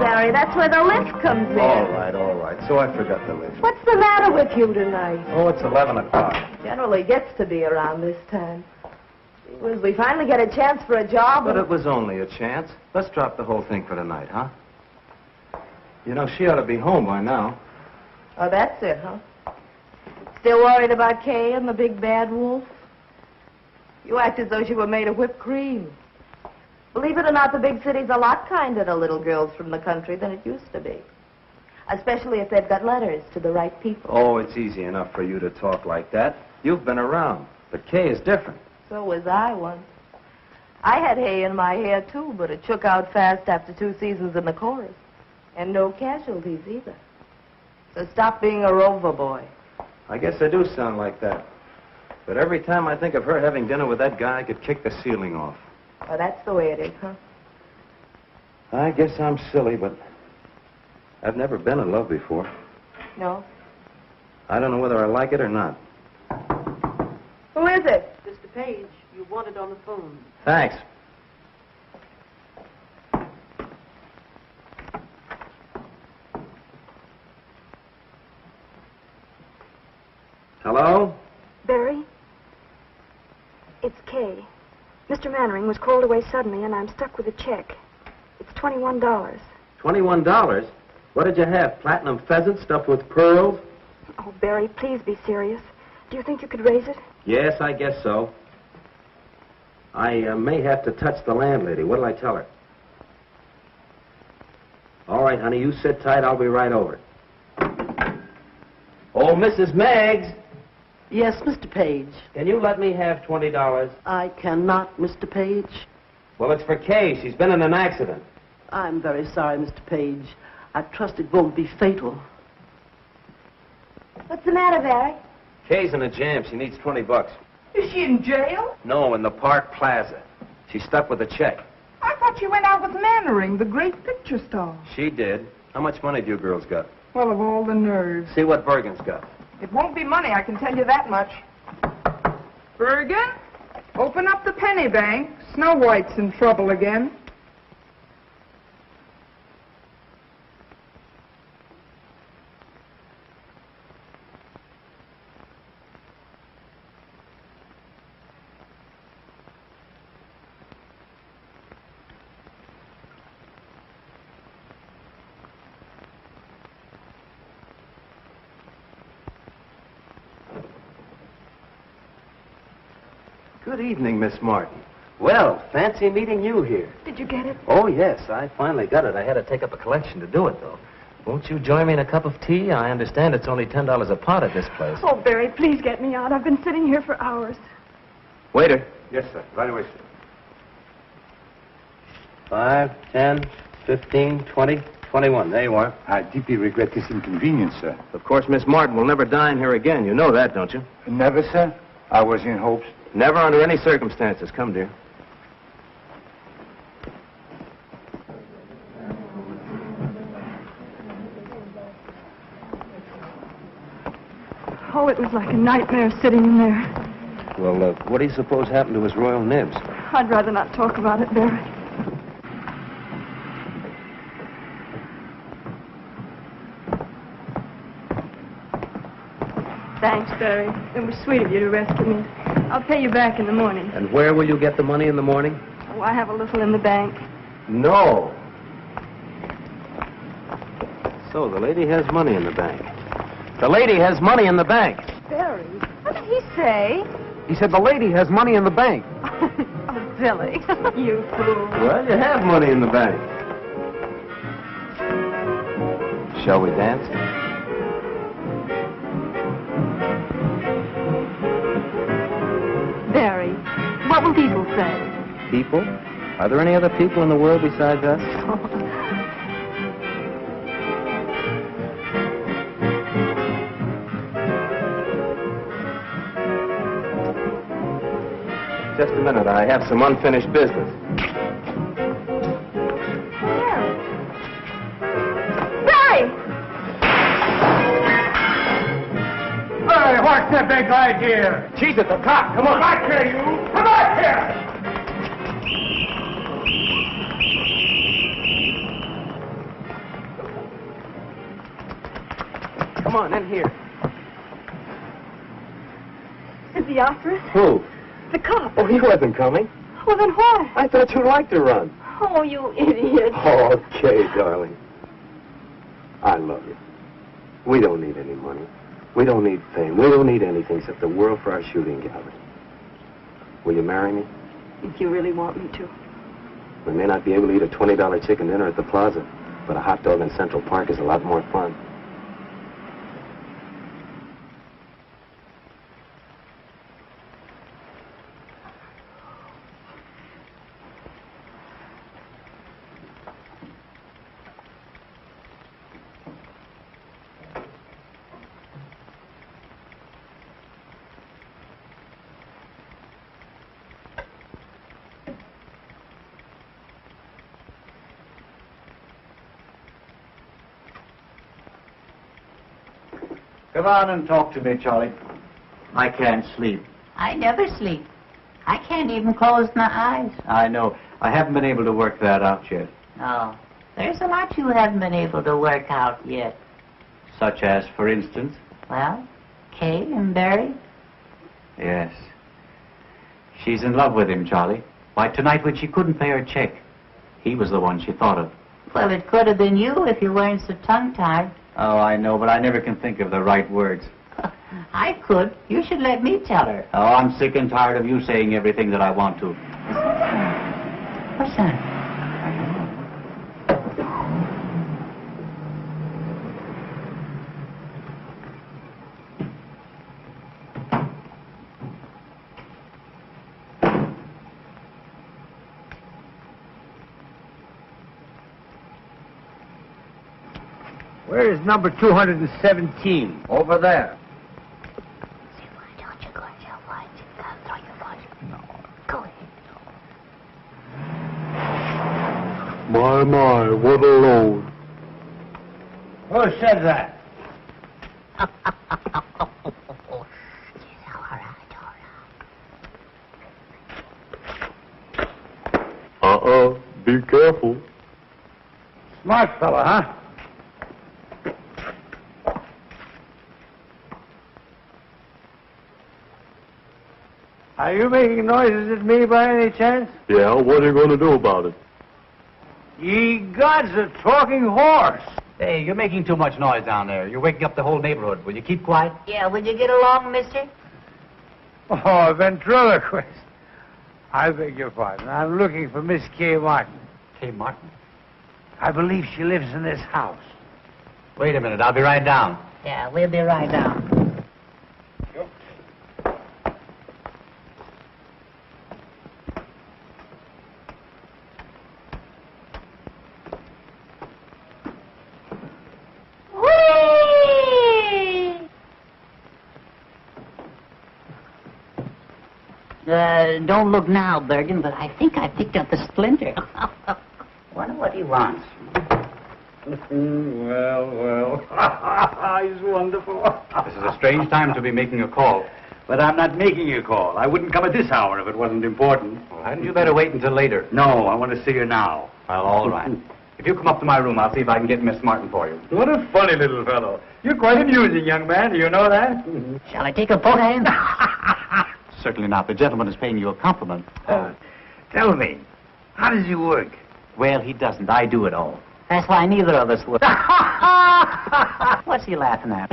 Larry, that's where the lift comes in. All right. So I forgot the list. What's the matter with you tonight? Oh, it's 11 o'clock. Generally gets to be around this time. We finally get a chance for a job. But it was only a chance. Let's drop the whole thing for tonight, huh? You know, she ought to be home by now. Oh, that's it, huh? Still worried about Kay and the big bad wolf? You act as though she were made of whipped cream. Believe it or not, the big city's a lot kinder to little girls from the country than it used to be. Especially if they've got letters to the right people. Oh, it's easy enough for you to talk like that. You've been around. But Kay is different. So was I once. I had hay in my hair, too, but it shook out fast after 2 seasons in the chorus. And no casualties, either. So stop being a rover boy. I guess I do sound like that. But every time I think of her having dinner with that guy, I could kick the ceiling off. Oh, that's the way it is, huh? I guess I'm silly, but I've never been in love before. No? I don't know whether I like it or not. Who is it? Mr. Paige, you wanted on the phone. Thanks. Hello? Barry? It's Kay. Mr. Mannering was called away suddenly, and I'm stuck with a check. It's $21. $21? What did you have? Platinum pheasant stuffed with pearls? Oh, Barry, please be serious. Do you think you could raise it? Yes, I guess so. I may have to touch the landlady. What'll I tell her? All right, honey, you sit tight. I'll be right over. Oh, Mrs. Meggs. Yes, Mr. Page. Can you let me have $20? I cannot, Mr. Page. Well, it's for Kay. She's been in an accident. I'm very sorry, Mr. Page. I trust it won't be fatal. What's the matter, Barry? Kay's in a jam. She needs $20. Is she in jail? No, in the Park Plaza. She's stuck with a check. I thought she went out with Mannering, the great picture star. She did. How much money do you girls got? Well, of all the nerves. See what Bergen's got. It won't be money, I can tell you that much. Bergen, open up the penny bank. Snow White's in trouble again. Good evening, Miss Martin. Well, fancy meeting you here. Did you get it? Oh, yes, I finally got it. I had to take up a collection to do it, though. Won't you join me in a cup of tea? I understand it's only $10 a pot at this place. Oh, Barry, please get me out. I've been sitting here for hours. Waiter. Yes, sir. Right away, sir. 5, 10, 15, 20, 21. There you are. I deeply regret this inconvenience, sir. Of course, Miss Martin will never dine here again. You know that, don't you? Never, sir. I was in hopes. Never under any circumstances. Come, dear. Oh, it was like a nightmare sitting in there. Well, what do you suppose happened to his royal nibs? I'd rather not talk about it, Barry. Thanks, Barry. It was sweet of you to rescue me. I'll pay you back in the morning. And where will you get the money in the morning? Oh, I have a little in the bank. No. So the lady has money in the bank. The lady has money in the bank. Barry, what did he say? He said the lady has money in the bank. Oh, Billy, you fool. Well, you have money in the bank. Shall we dance? Barry, what will people say? People? Are there any other people in the world besides us? Just a minute. I have some unfinished business. Barry! Hey, what's the big idea? Jesus, the cop! Come on! Come back here, you! Come back here! Come on, in here. Is he after us? Who? The cop. Oh, he wasn't coming. Well, then why? I thought you liked to run. Oh, you idiot. Okay, darling. I love you. We don't need any money. We don't need fame. We don't need anything except the world for our shooting gallery. Will you marry me? If you really want me to. We may not be able to eat a $20 chicken dinner at the plaza, but a hot dog in Central Park is a lot more fun. Come on and talk to me, Charlie. I can't sleep. I never sleep. I can't even close my eyes. I know. I haven't been able to work that out yet. No, there's a lot you haven't been able to work out yet. Such as, for instance? Well, Kay and Barry. Yes. She's in love with him, Charlie. Why, tonight when she couldn't pay her check, He was the one she thought of. Well, it could have been you if you weren't so tongue-tied. Oh, I know, but I never can think of the right words. I could. You should let me tell her. Oh, I'm sick and tired of you saying everything that I want to. What's that? Where is number 217? Over there. My, what a load. Who said that? Be careful. Smart fella, huh? Are you making noises at me by any chance? Yeah, what are you going to do about it? Ye gods, a talking horse. Hey, you're making too much noise down there. You're waking up the whole neighborhood. Will you keep quiet? Yeah, will you get along, mister? Oh, a ventriloquist. I beg your pardon. I'm looking for Miss Kay Martin. Kay Martin? I believe she lives in this house. Wait a minute. I'll be right down. Yeah, we'll be right down. Don't look now, Bergen, but I think I picked up a splinter. Wonder what he wants. Well. He's wonderful. This is a strange time to be making a call. But I'm not making a call. I wouldn't come at this hour if it wasn't important. Well, hadn't you better wait until later? No, I want to see you now. Well, all right. If you come up to my room, I'll see if I can get Miss Martin for you. What a funny little fellow. You're quite amusing, young man. Do you know that? Shall I take a poke at him? Certainly not. The gentleman is paying you a compliment. Tell me, how does he work? Well, he doesn't. I do it all. That's why neither of us would. What's he laughing at?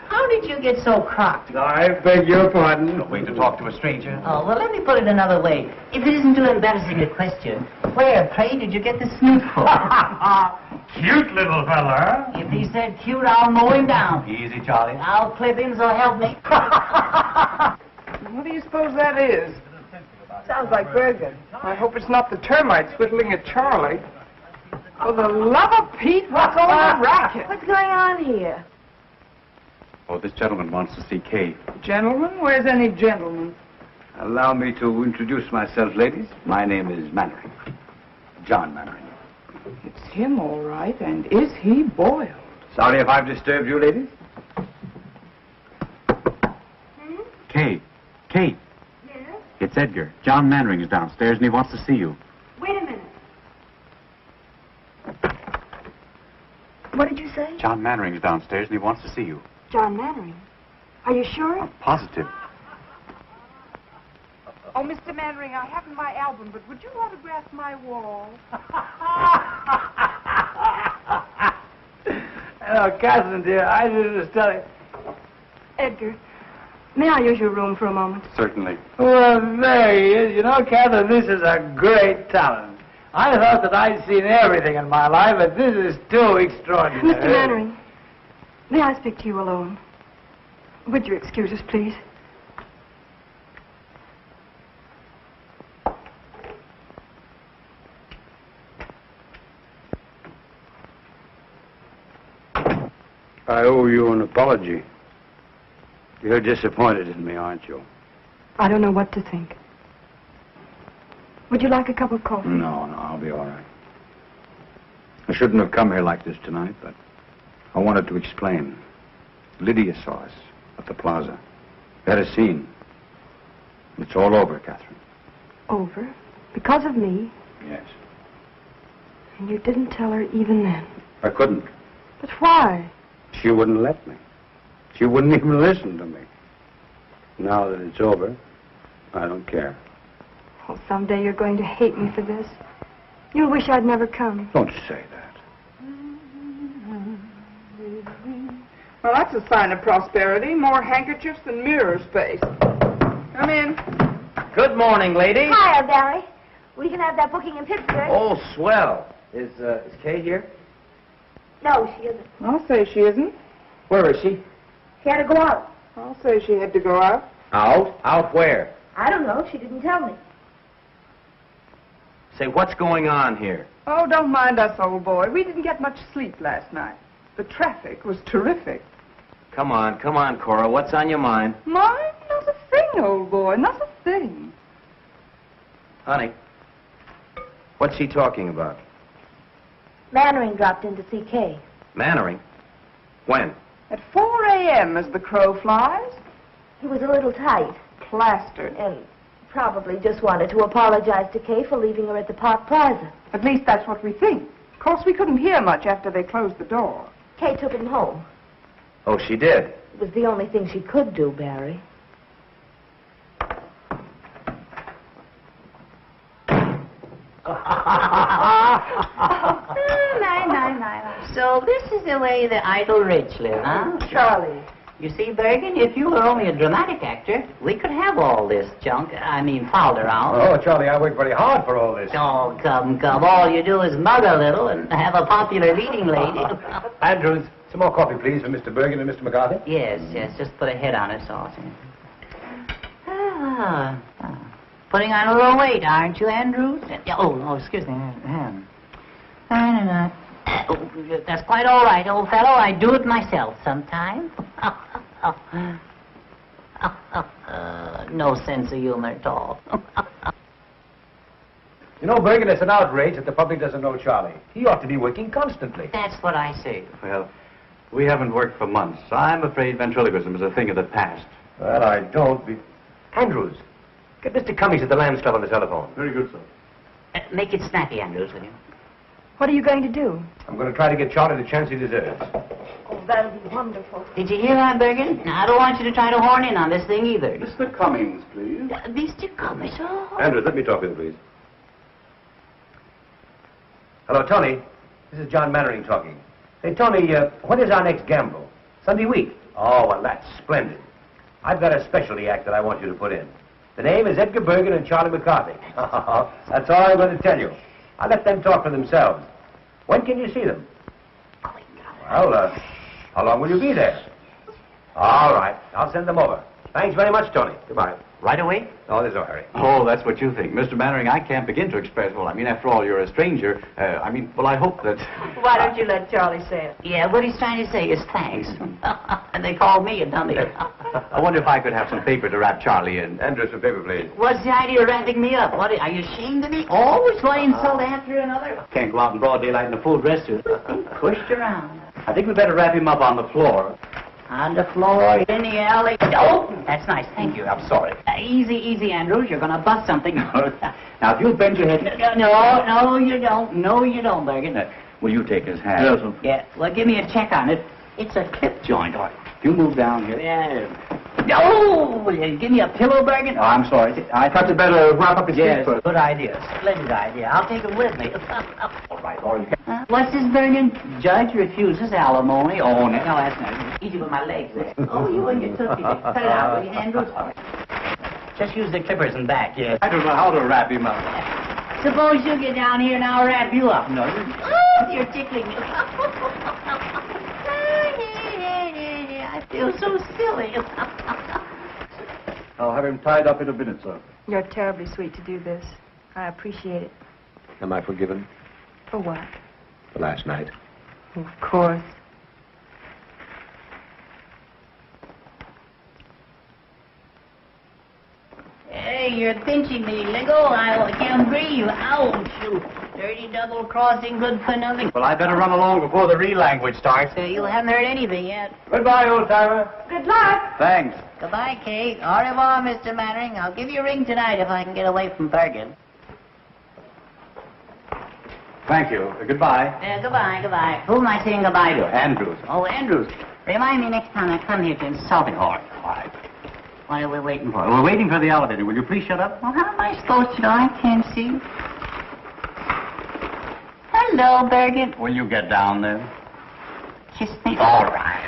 How did you get so crocked? I beg your pardon. No way to talk to a stranger. Oh, well, let me put it another way. If it isn't too embarrassing a question, where, pray, did you get the snoot for? Cute little fella. If he said cute, I'll mow him down. Easy, Charlie. I'll clip him, so help me. What do you suppose that is? Sounds like Bergen. I hope it's not the termites whittling at Charlie. For the love of Pete, what's all the racket? What's going on here? Oh, this gentleman wants to see Kay. Gentlemen? Where's any gentleman? Allow me to introduce myself, ladies. My name is Mannering. John Mannering. It's him, all right. And is he boiled? Sorry if I've disturbed you, ladies. Kay. Kay. Yes? It's Edgar. John Mannering is downstairs, and he wants to see you. Wait a minute. What did you say? John Mannering is downstairs, and he wants to see you. John Mannering. Are you sure? Positive. Oh, Mr. Mannering, I haven't my album, but would you autograph my wall? Hello, Katherine, dear. I was just telling... Edgar, may I use your room for a moment? Certainly. Well, there he is. You know, Katherine, this is a great talent. I thought that I'd seen everything in my life, but this is too extraordinary. Mr. Mannering, may I speak to you alone? Would you excuse us, please? I owe you an apology. You're disappointed in me, aren't you? I don't know what to think. Would you like a cup of coffee? No, I'll be all right. I shouldn't have come here like this tonight, but I wanted to explain. Lydia saw us at the plaza. We had a scene. It's all over, Katherine. Over? Because of me? Yes. And you didn't tell her even then? I couldn't. But why? She wouldn't let me. She wouldn't even listen to me. Now that it's over, I don't care. Oh, someday you're going to hate me for this. You'll wish I'd never come. Don't say that. Well, that's a sign of prosperity. More handkerchiefs than mirror space. Come in. Good morning, lady. Hiya, Barry. We can have that booking in Pittsburgh. Oh, swell. Is Kay here? No, she isn't. I'll say she isn't. Where is she? She had to go out. I'll say she had to go out. Out? Out where? I don't know. She didn't tell me. Say, what's going on here? Oh, don't mind us, old boy. We didn't get much sleep last night. The traffic was terrific. Come on, Cora. What's on your mind? Mine? Not a thing, old boy. Not a thing. Honey, what's he talking about? Mannering dropped in to see Kay. Mannering? When? At 4 a.m. as the crow flies. He was a little tight. Plastered. And probably just wanted to apologize to Kay for leaving her at the Park Plaza. At least that's what we think. Of course, we couldn't hear much after they closed the door. Kay took him home. Oh, she did? It was the only thing she could do, Barry. So this is the way the idle rich live, huh? Charlie. You see, Bergen, if you were only a dramatic actor, we could have all this junk, fouled around. Oh, Charlie, I worked very hard for all this. Oh, come. All you do is mug a little and have a popular leading lady. Andrews, some more coffee, please, for Mr. Bergen and Mr. McCarthy. Yes, just put a head on it, sauce. Putting on a little weight, aren't you, Andrews? Oh, excuse me. That's quite all right, old fellow. I do it myself sometimes. No sense of humor at all. You know, Bergen, it's an outrage that the public doesn't know Charlie. He ought to be working constantly. That's what I say. Well, we haven't worked for months. I'm afraid ventriloquism is a thing of the past. Well, I don't be... Andrews, get Mr. Cummings at the Lambs Club on the telephone. Very good, sir. Make it snappy, Andrews, will you? What are you going to do? I'm going to try to get Charlie the chance he deserves. Oh, that'll be wonderful. Did you hear that, Bergen? Now, I don't want you to try to horn in on this thing either. Mr. Cummings, please. Mr. Cummings, oh. Andrews, let me talk with you, please. Hello, Tony. This is John Mannering talking. Hey, Tony, when is our next gamble? Sunday week? Oh, well, that's splendid. I've got a specialty act that I want you to put in. The name is Edgar Bergen and Charlie McCarthy. That's all I'm going to tell you. I'll let them talk for themselves. When can you see them? Well, how long will you be there? All right. I'll send them over. Thanks very much, Tony. Goodbye. Right away? Oh, there's no hurry. Oh, that's what you think. Mr. Mannering, I can't begin to express, after all, you're a stranger. I hope that... Why don't you let Charlie say it? Yeah, what he's trying to say is thanks. And they called me a dummy. I wonder if I could have some paper to wrap Charlie in. Andrews, some paper, please. What's the idea of wrapping me up? What, are you ashamed of me? Always one insult after another. Can't go out in broad daylight in a full dress suit. Pushed around. I think we'd better wrap him up on the floor. On the floor, in the alley. Oh, that's nice. Thank you. I'm sorry. Easy, Andrews. You're going to bust something. Now, if you'll bend your head... No, you don't. No, you don't, Bergen. Will you take his hand? Yes, sir. Yeah, well, give me a check on it. It's a clip joint. All right. If you move down here... Yeah. No! Will you give me a pillow, Bergen? Oh, I'm sorry. I thought you'd better wrap up his feet first. Good idea. Splendid idea. I'll take him with me. All right. What's this, Bergen? Judge refuses alimony. Oh, no, that's not easy with my legs there. Oh, you and your tootsie. Cut it out, will you, Andrews? Just use the clippers and back, yes. I don't know how to wrap him up. Suppose you get down here and I'll wrap you up. No, you're tickling me. I feel so silly. I'll have him tied up in a minute, sir. You're terribly sweet to do this. I appreciate it. Am I forgiven? For what? For last night. Of course. Hey, you're pinching me. Let go. I can't breathe. Ouch. You dirty double crossing, good for nothing. Well, I better run along before the real language starts. You haven't heard anything yet. Goodbye, old-timer. Good luck. Thanks. Goodbye, Kate. Au revoir, Mr. Mannering. I'll give you a ring tonight if I can get away from Bergen. Thank you. Goodbye. Goodbye. Who am I saying goodbye to? Andrews. Oh, Andrews. Remind me next time I come here to insult him. All right. What are we waiting for? We're waiting for the elevator. Will you please shut up? Well, how am I supposed to know? I can't see. Hello, Bergen. Will you get down there? Kiss me. All right.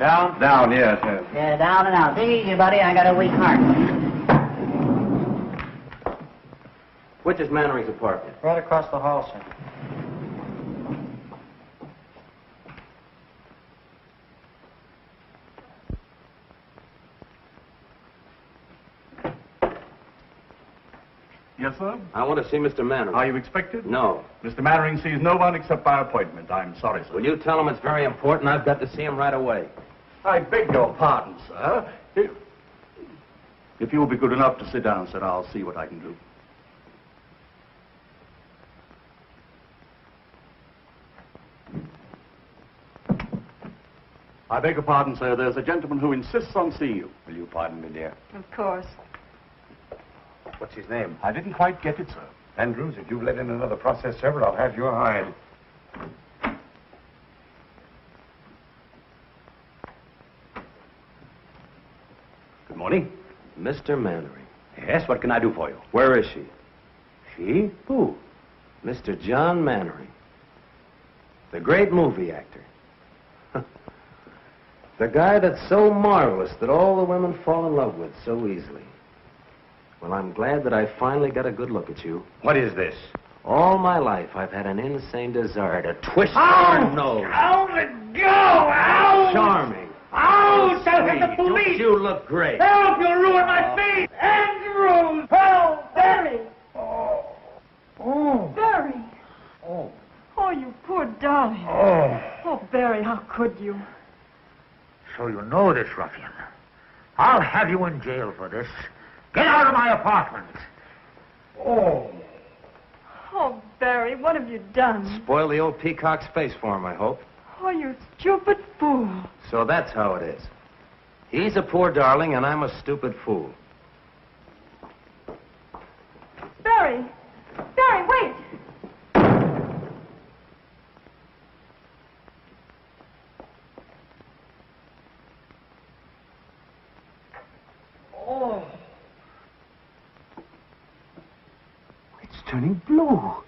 Down? Down, yes, yes. Yeah, down and out. Take it easy, buddy. I got a weak heart. Which is Mannering's apartment? Right across the hall, sir. Yes, sir? I want to see Mr. Mannering. Are you expected? No. Mr. Mannering sees no one except by appointment. I'm sorry, sir. Will you tell him it's very important? I've got to see him right away. I beg your pardon, sir. If you will be good enough to sit down, sir, I'll see what I can do. I beg your pardon, sir. There's a gentleman who insists on seeing you. Will you pardon me, dear? Of course. What's his name? I didn't quite get it, sir. Andrews, if you let in another process server, I'll have your hide. Good morning. Mr. Mannering. Yes, what can I do for you? Where is she? She? Who? Mr. John Mannering. The great movie actor. The guy that's so marvelous that all the women fall in love with so easily. Well, I'm glad that I finally got a good look at you. What is this? All my life, I've had an insane desire to twist your nose. Out it go! Out! Charming. Out! I'll Sweet. get the police! Don't you look great? Help! You'll ruin my feet! Andrews! Help! Barry! Oh. Barry! Oh. Oh, you poor darling. Oh. Oh, Barry, how could you? So you know this ruffian. I'll have you in jail for this. Get out of my apartment. Oh. Oh, Barry, what have you done? Spoil the old peacock's face for him, I hope. Oh, you stupid fool. So that's how it is. He's a poor darling, and I'm a stupid fool. Barry! Barry, wait! Oh. It's turning blue. Oh.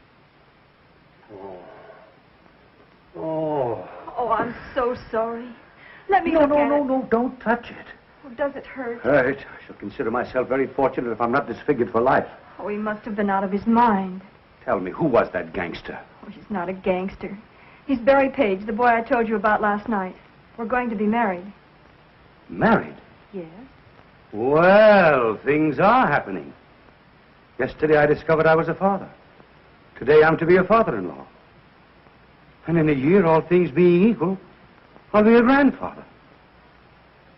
Oh. Oh, I'm so sorry. Let me No, look no, at no, it. no, don't touch it. Oh, does it hurt? Hurt. I shall consider myself very fortunate if I'm not disfigured for life. Oh, he must have been out of his mind. Tell me, who was that gangster? Oh, he's not a gangster. He's Barry Paige, the boy I told you about last night. We're going to be married. Married? Yes. Well, things are happening. Yesterday I discovered I was a father. Today I'm to be a father-in-law. And in a year, all things being equal, I'll be a grandfather.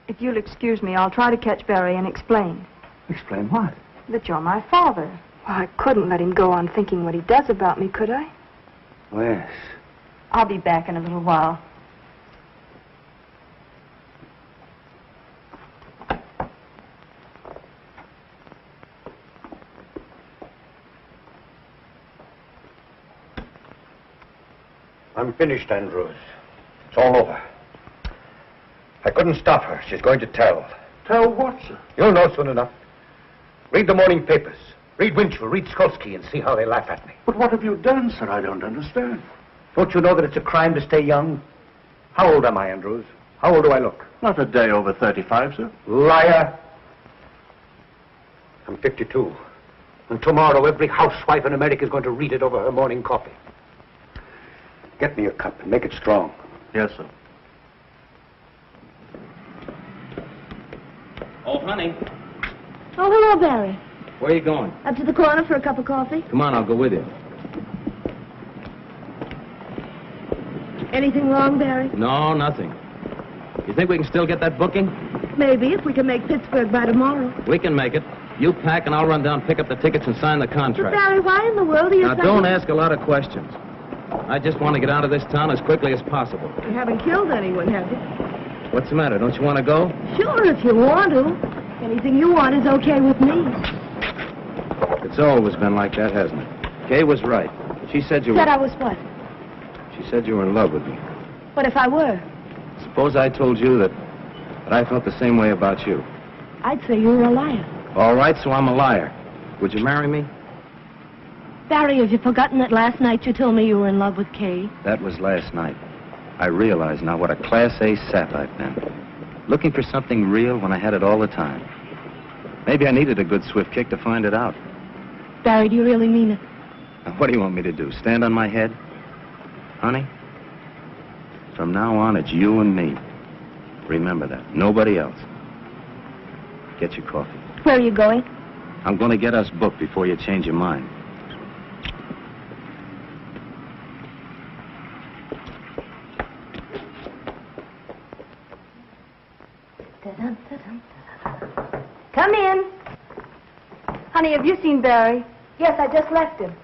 If you'll excuse me, I'll try to catch Barry and explain. Explain what? That you're my father. Well, I couldn't let him go on thinking what he does about me, could I? Oh, yes. I'll be back in a little while. I'm finished, Andrews. It's all over. I couldn't stop her. She's going to tell. Tell what, sir? You'll know soon enough. Read the morning papers. Read Menjou, read Skolsky, and see how they laugh at me. But what have you done, sir? I don't understand. Don't you know that it's a crime to stay young? How old am I, Andrews? How old do I look? Not a day over 35, sir. Liar. I'm 52. And tomorrow every housewife in America is going to read it over her morning coffee. Get me a cup and make it strong. Yes, sir. Oh, honey, Oh, hello, Barry. where are you going? Up to the corner for a cup of coffee. Come on, I'll go with you. Anything wrong, Barry? No, nothing. You think we can still get that booking? Maybe, if we can make Pittsburgh by tomorrow. We can make it. You pack and I'll run down, pick up the tickets, and sign the But, contract. Barry, why in the world are you Now, don't ask a lot of questions. I just want to get out of this town as quickly as possible. You haven't killed anyone, have you? What's the matter? Don't you want to go? Sure, if you want to. Anything you want is okay with me. It's always been like that, hasn't it? Kay was right. She said you Said I were... was what? She said you were in love with me. What if I were? Suppose I told you that I felt the same way about you. I'd say you were a liar. All right, so I'm a liar. Would you marry me? Barry, have you forgotten that last night you told me you were in love with Kay? That was last night. I realize now what a Class A sap I've been. Looking for something real when I had it all the time. Maybe I needed a good swift kick to find it out. Barry, do you really mean it? Now, what do you want me to do, stand on my head? Honey, from now on, it's you and me. Remember that. Nobody else. Get your coffee. Where are you going? I'm going to get us booked before you change your mind. Come in. Honey, have you seen Barry? Yes, I just left him.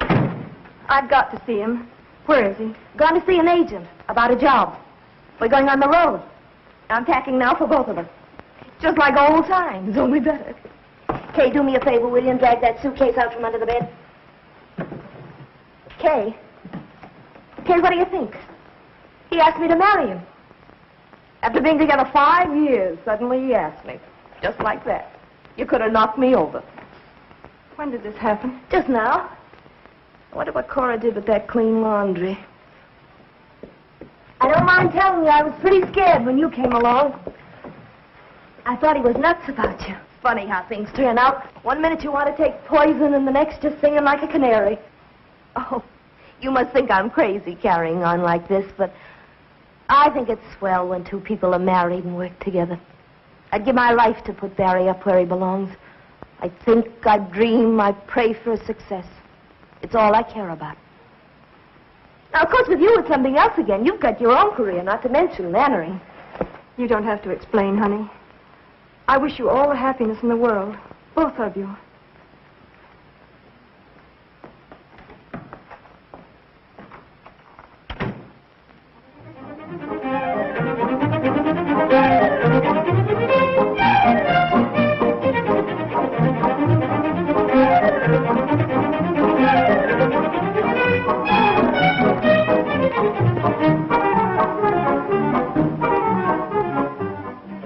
I've got to see him. Where is he? Gone to see an agent about a job. We're going on the road. I'm packing now for both of us. Just like old times, only better. Kay, do me a favor, will you, and drag that suitcase out from under the bed? Kay? Kay, what do you think? He asked me to marry him. After being together 5 years, suddenly he asked me. Just like that. You could have knocked me over. When did this happen? Just now. I wonder what Cora did with that clean laundry. I don't mind telling you, I was pretty scared when you came along. I thought he was nuts about you. Funny how things turn out. One minute you want to take poison, and the next just singing like a canary. Oh, you must think I'm crazy carrying on like this, but I think it's swell when two people are married and work together. I'd give my life to put Barry up where he belongs. I think, I dream, I pray for his success. It's all I care about. Now, of course, with you, it's something else again. You've got your own career, not to mention Mannering. You don't have to explain, honey. I wish you all the happiness in the world. Both of you.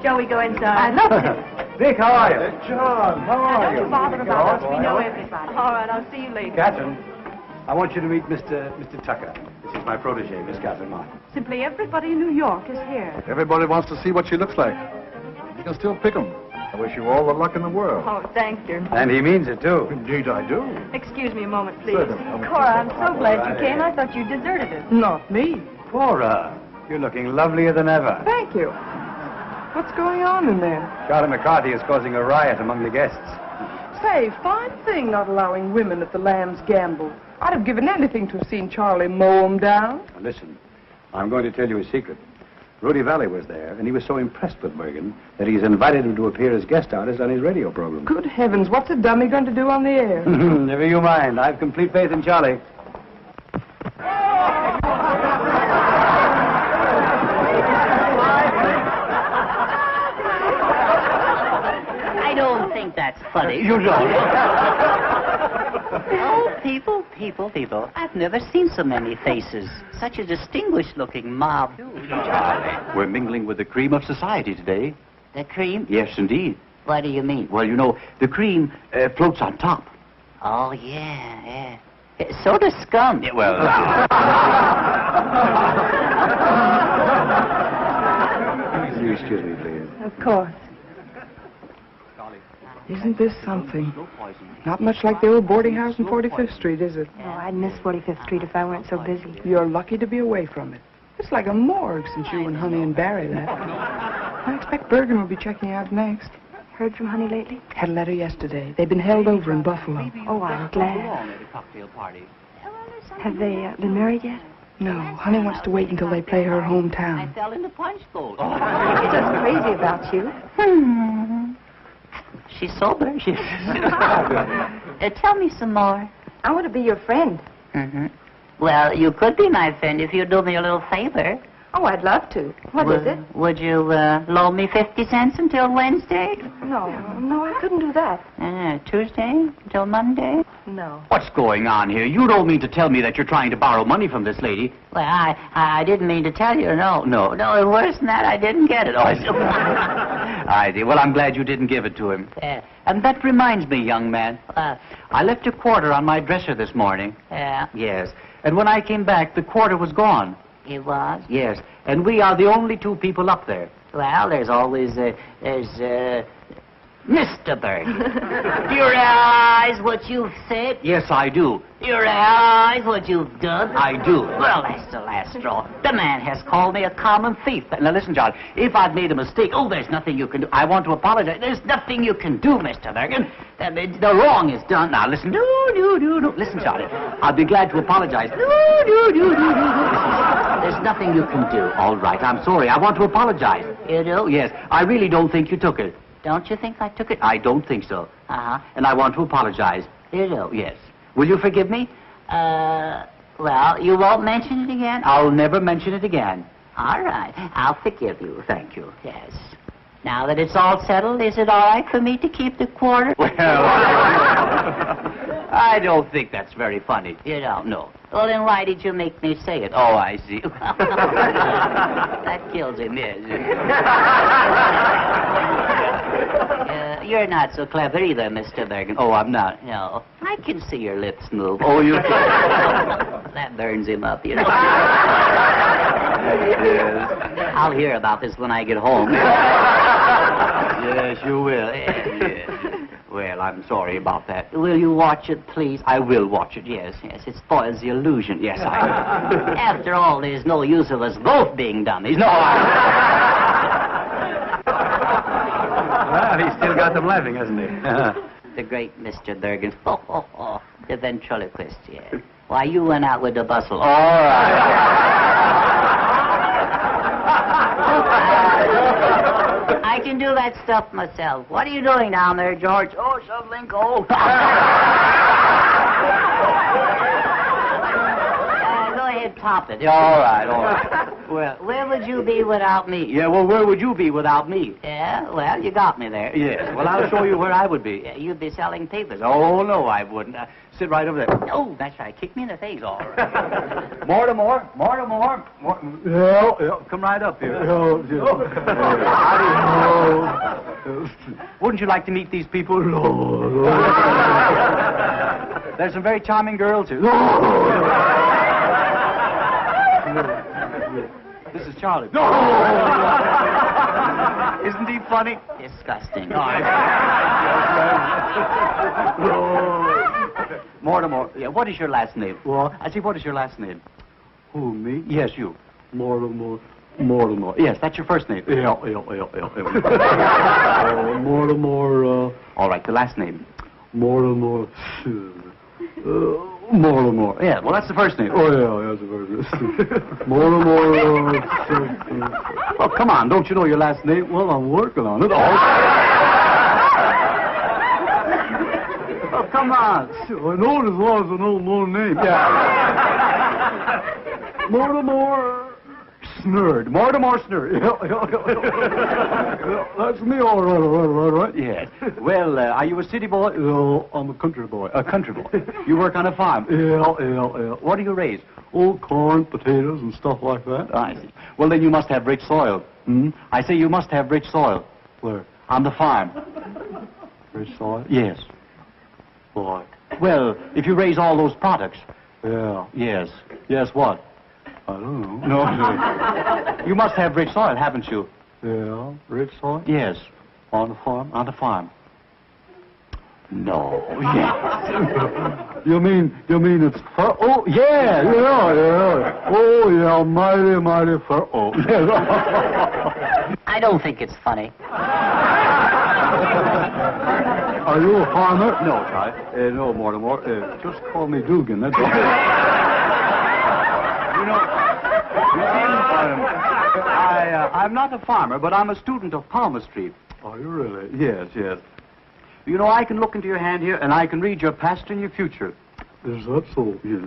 Shall we go inside? I'd love to. Dick, how are you? John, how are Don't you bother about us. We know everybody. All right, I'll see you later. Katherine, I want you to meet Mr. Tucker. This is my protege, Miss Katherine Martin. Simply everybody in New York is here. Everybody wants to see what she looks like. You can still pick 'em. I wish you all the luck in the world. Oh, thanks, dear. And he means it, too. Indeed, I do. Excuse me a moment, please. Certainly. Cora, I'm so glad you came. I thought you deserted us. Not me. Cora, you're looking lovelier than ever. Thank you. What's going on in there? Charlie McCarthy is causing a riot among the guests. Say, fine thing not allowing women at the Lamb's gamble. I'd have given anything to have seen Charlie mow 'em down. Now, listen, I'm going to tell you a secret. Rudy Valley was there, and he was so impressed with Bergen that he's invited him to appear as guest artist on his radio program. Good heavens, what's a dummy going to do on the air? Never you mind. I've complete faith in Charlie. I don't think that's funny. You don't. Oh, people. I've never seen so many faces. Such a distinguished-looking mob. Charlie, we're mingling with the cream of society today. The cream? Yes, indeed. What do you mean? Well, you know, the cream floats on top. Oh, yeah. So does scum. Yeah, well... Excuse me, please. Of course. Isn't this something? Not much like the old boarding house in 45th Street, is it? Oh, I'd miss 45th Street if I weren't so busy. You're lucky to be away from it. It's like a morgue since you and Honey and Barry left. I expect Bergen will be checking out next. Heard from Honey lately? Had a letter yesterday. They've been held over in Buffalo. Oh, I'm glad. Have they been married yet? No, Honey wants to wait until they play her hometown. I fell in the punch bowl. She's just crazy about you. She's sober. Tell me some more. I want to be your friend. Mm-hmm. Well, you could be my friend if you'd do me a little favor. Oh, I'd love to. What is it? Would you loan me 50 cents until Wednesday? No, I couldn't do that. Tuesday until Monday? No. What's going on here? You don't mean to tell me that you're trying to borrow money from this lady? Well, I didn't mean to tell you. No. Worse than that, I didn't get it. I did. Well, I'm glad you didn't give it to him. And that reminds me, young man. I left a quarter on my dresser this morning. Yes. And when I came back, the quarter was gone. It was? Yes. And we are the only two people up there. Well, there's always, Mr. Bergen. Do you realize what you've said? Yes, I do. Do you realize what you've done? I do. Well, that's the last straw. The man has called me a common thief. Now, listen, John, if I've made a mistake, there's nothing you can do. I want to apologize. There's nothing you can do, Mr. Bergen. The wrong is done. Now, listen. No. Listen, Charlie, I'll be glad to apologize. No. There's nothing you can do. All right, I'm sorry. I want to apologize. You do? Yes. I really don't think you took it. Don't you think I took it? I don't think so. Uh-huh. And I want to apologize. You do? Yes. Will you forgive me? Well, you won't mention it again? I'll never mention it again. All right. I'll forgive you. Thank you. Yes. Now that it's all settled, is it all right for me to keep the quarter? Well, I don't think that's very funny. You don't? No. Well, then why did you make me say it? Oh, I see. That kills him, yes. You're not so clever either, Mr. Bergen. Oh, I'm not. No. I can see your lips move. Oh, you... That burns him up, you know. I'll hear about this when I get home. Yes, you will. Yes. Well, I'm sorry about that. Will you watch it, please? I will watch it, yes. Yes, it spoils the illusion. Yes, I will. After all, there's no use of us both being dummies. No, Well, he's still got them laughing, hasn't he? The great Mr. Bergen. The ventriloquist, yes. Why, you went out with the bustle. All right. I can do that stuff myself. What are you doing down there, George? Oh, shoveling coal. Go ahead, top it. All right. Well, where would you be without me? Yeah, well, where would you be without me? Yeah, well, you got me there. Yes, well, I'll show you where I would be. Yeah, you'd be selling papers. Oh, no, I wouldn't. Sit right over there. Oh, that's right. Kick me in the face. All right. More. Yeah. Come right up here. Wouldn't you like to meet these people? There's some very charming girls here. This is Charlie. Isn't he funny? Disgusting. Mortimer. Yeah, what is your last name? What? I see, what is your last name? Who, me? Yes, you. Mortimer. Yes, that's your first name. Yeah. Mortimer, All right, the last name. Mortimer. Yeah, well, that's the first name. Oh, yeah, that's the first name. Mortimer, Oh, come on, don't you know your last name? Well, I'm working on it. Oh, come on. I know it as well as I know my name. Yeah. Mortimer Snurd. Mortimer Snurd. That's me, all right. Yes. Well, are you a city boy? No, I'm a country boy. A country boy. You work on a farm? Yeah. What do you raise? Oh, corn, potatoes, and stuff like that. I see. Well, then you must have rich soil. Hmm? I say you must have rich soil. Where? On the farm. Rich soil? Yes. Why? Well, if you raise all those products. Yeah. Yes. Yes, what? I don't know. No. You must have rich soil, haven't you? Yeah, rich soil? Yes. On the farm? On the farm. No. Yes. You mean it's fur? Oh, yeah. Oh, yeah, mighty fur. Oh, yeah. I don't think it's funny. Are you a farmer? No, Charlie. No, Mortimer. Just call me Dugan. That's all. I'm not a farmer, but I'm a student of palmistry. Are you really? Yes. You know, I can look into your hand here, and I can read your past and your future. Is that so? Yeah.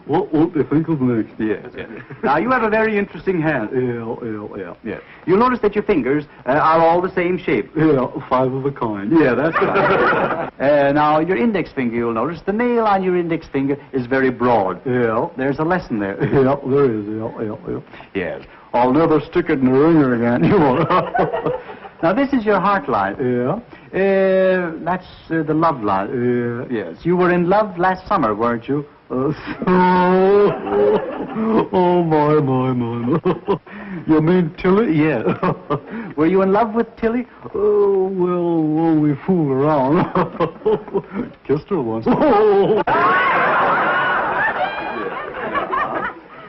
What do you think of next? Yes. Now, you have a very interesting hand. Yeah. You'll notice that your fingers are all the same shape. Yeah, 5 of a kind. Yeah, that's right. Now, your index finger, you'll notice, the nail on your index finger is very broad. Yeah. There's a lesson there. Yeah, there is. Yeah. Yes. I'll never stick it in the ringer again. You won't. Now, this is your heart line. Yeah. That's the love line. Yes. You were in love last summer, weren't you? Oh, my. You mean Tilly? Yeah. Were you in love with Tilly? Oh, well, we fooled around. Kissed her once.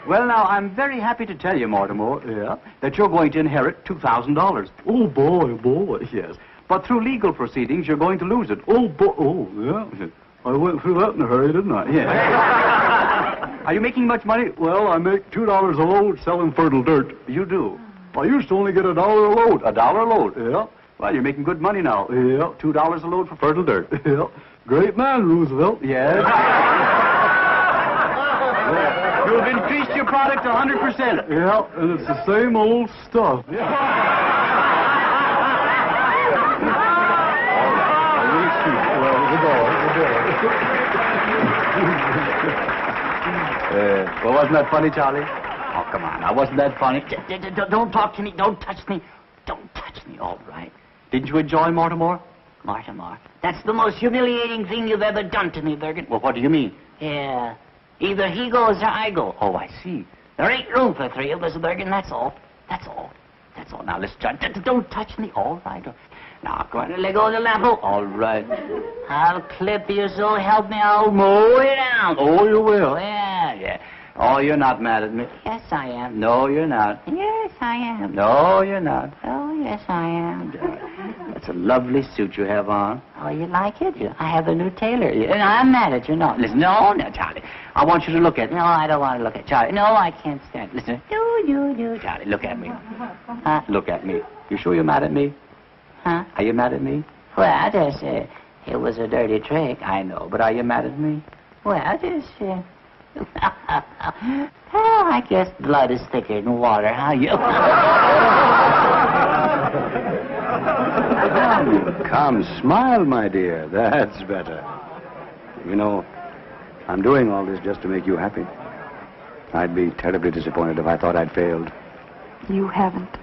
Well, now, I'm very happy to tell you, Mortimer, that you're going to inherit $2,000. Oh, boy. Yes. But through legal proceedings, you're going to lose it. Oh, yeah. I went through that in a hurry, didn't I? Yes. Are you making much money? Well, I make $2 a load selling fertile dirt. You do? I used to only get $1 a load. $1 a load? Yeah. Well, you're making good money now. Yeah. $2 a load for fertile dirt. Yeah. Great man, Roosevelt. Yes. You've increased your product 100%. Yeah, and it's the same old stuff. Well, wasn't that funny, Charlie? Oh, come on. Now, wasn't that funny? Don't talk to me. Don't touch me. Don't touch me. All right. Didn't you enjoy Mortimer? Mortimer, that's the most humiliating thing you've ever done to me, Bergen. Well, what do you mean? Yeah. Either he goes or I go. Oh, I see. There ain't room for three of us, Bergen. That's all. Now, listen, John. Don't touch me. All right. Now, I'm going to let go of the lamp. All right. I'll clip you, so help me. I'll mow it down. Oh, you will? Yeah. Oh, you're not mad at me. Yes, I am. No, you're not. Yes, I am. No, you're not. Oh, yes, I am. That's a lovely suit you have on. Oh, you like it? I have a new tailor. I'm mad at you. No, listen. No, Charlie. I want you to look at me. No, I don't want to look at Charlie. No, I can't stand it. Listen. No. Charlie, look at me. Huh? Look at me. You sure you're mad at me? Huh? Are you mad at me? Well, it was a dirty trick. I know, but are you mad at me? Well, well, I guess blood is thicker than water. How you? Come, smile, my dear. That's better. You know, I'm doing all this just to make you happy. I'd be terribly disappointed if I thought I'd failed. You haven't.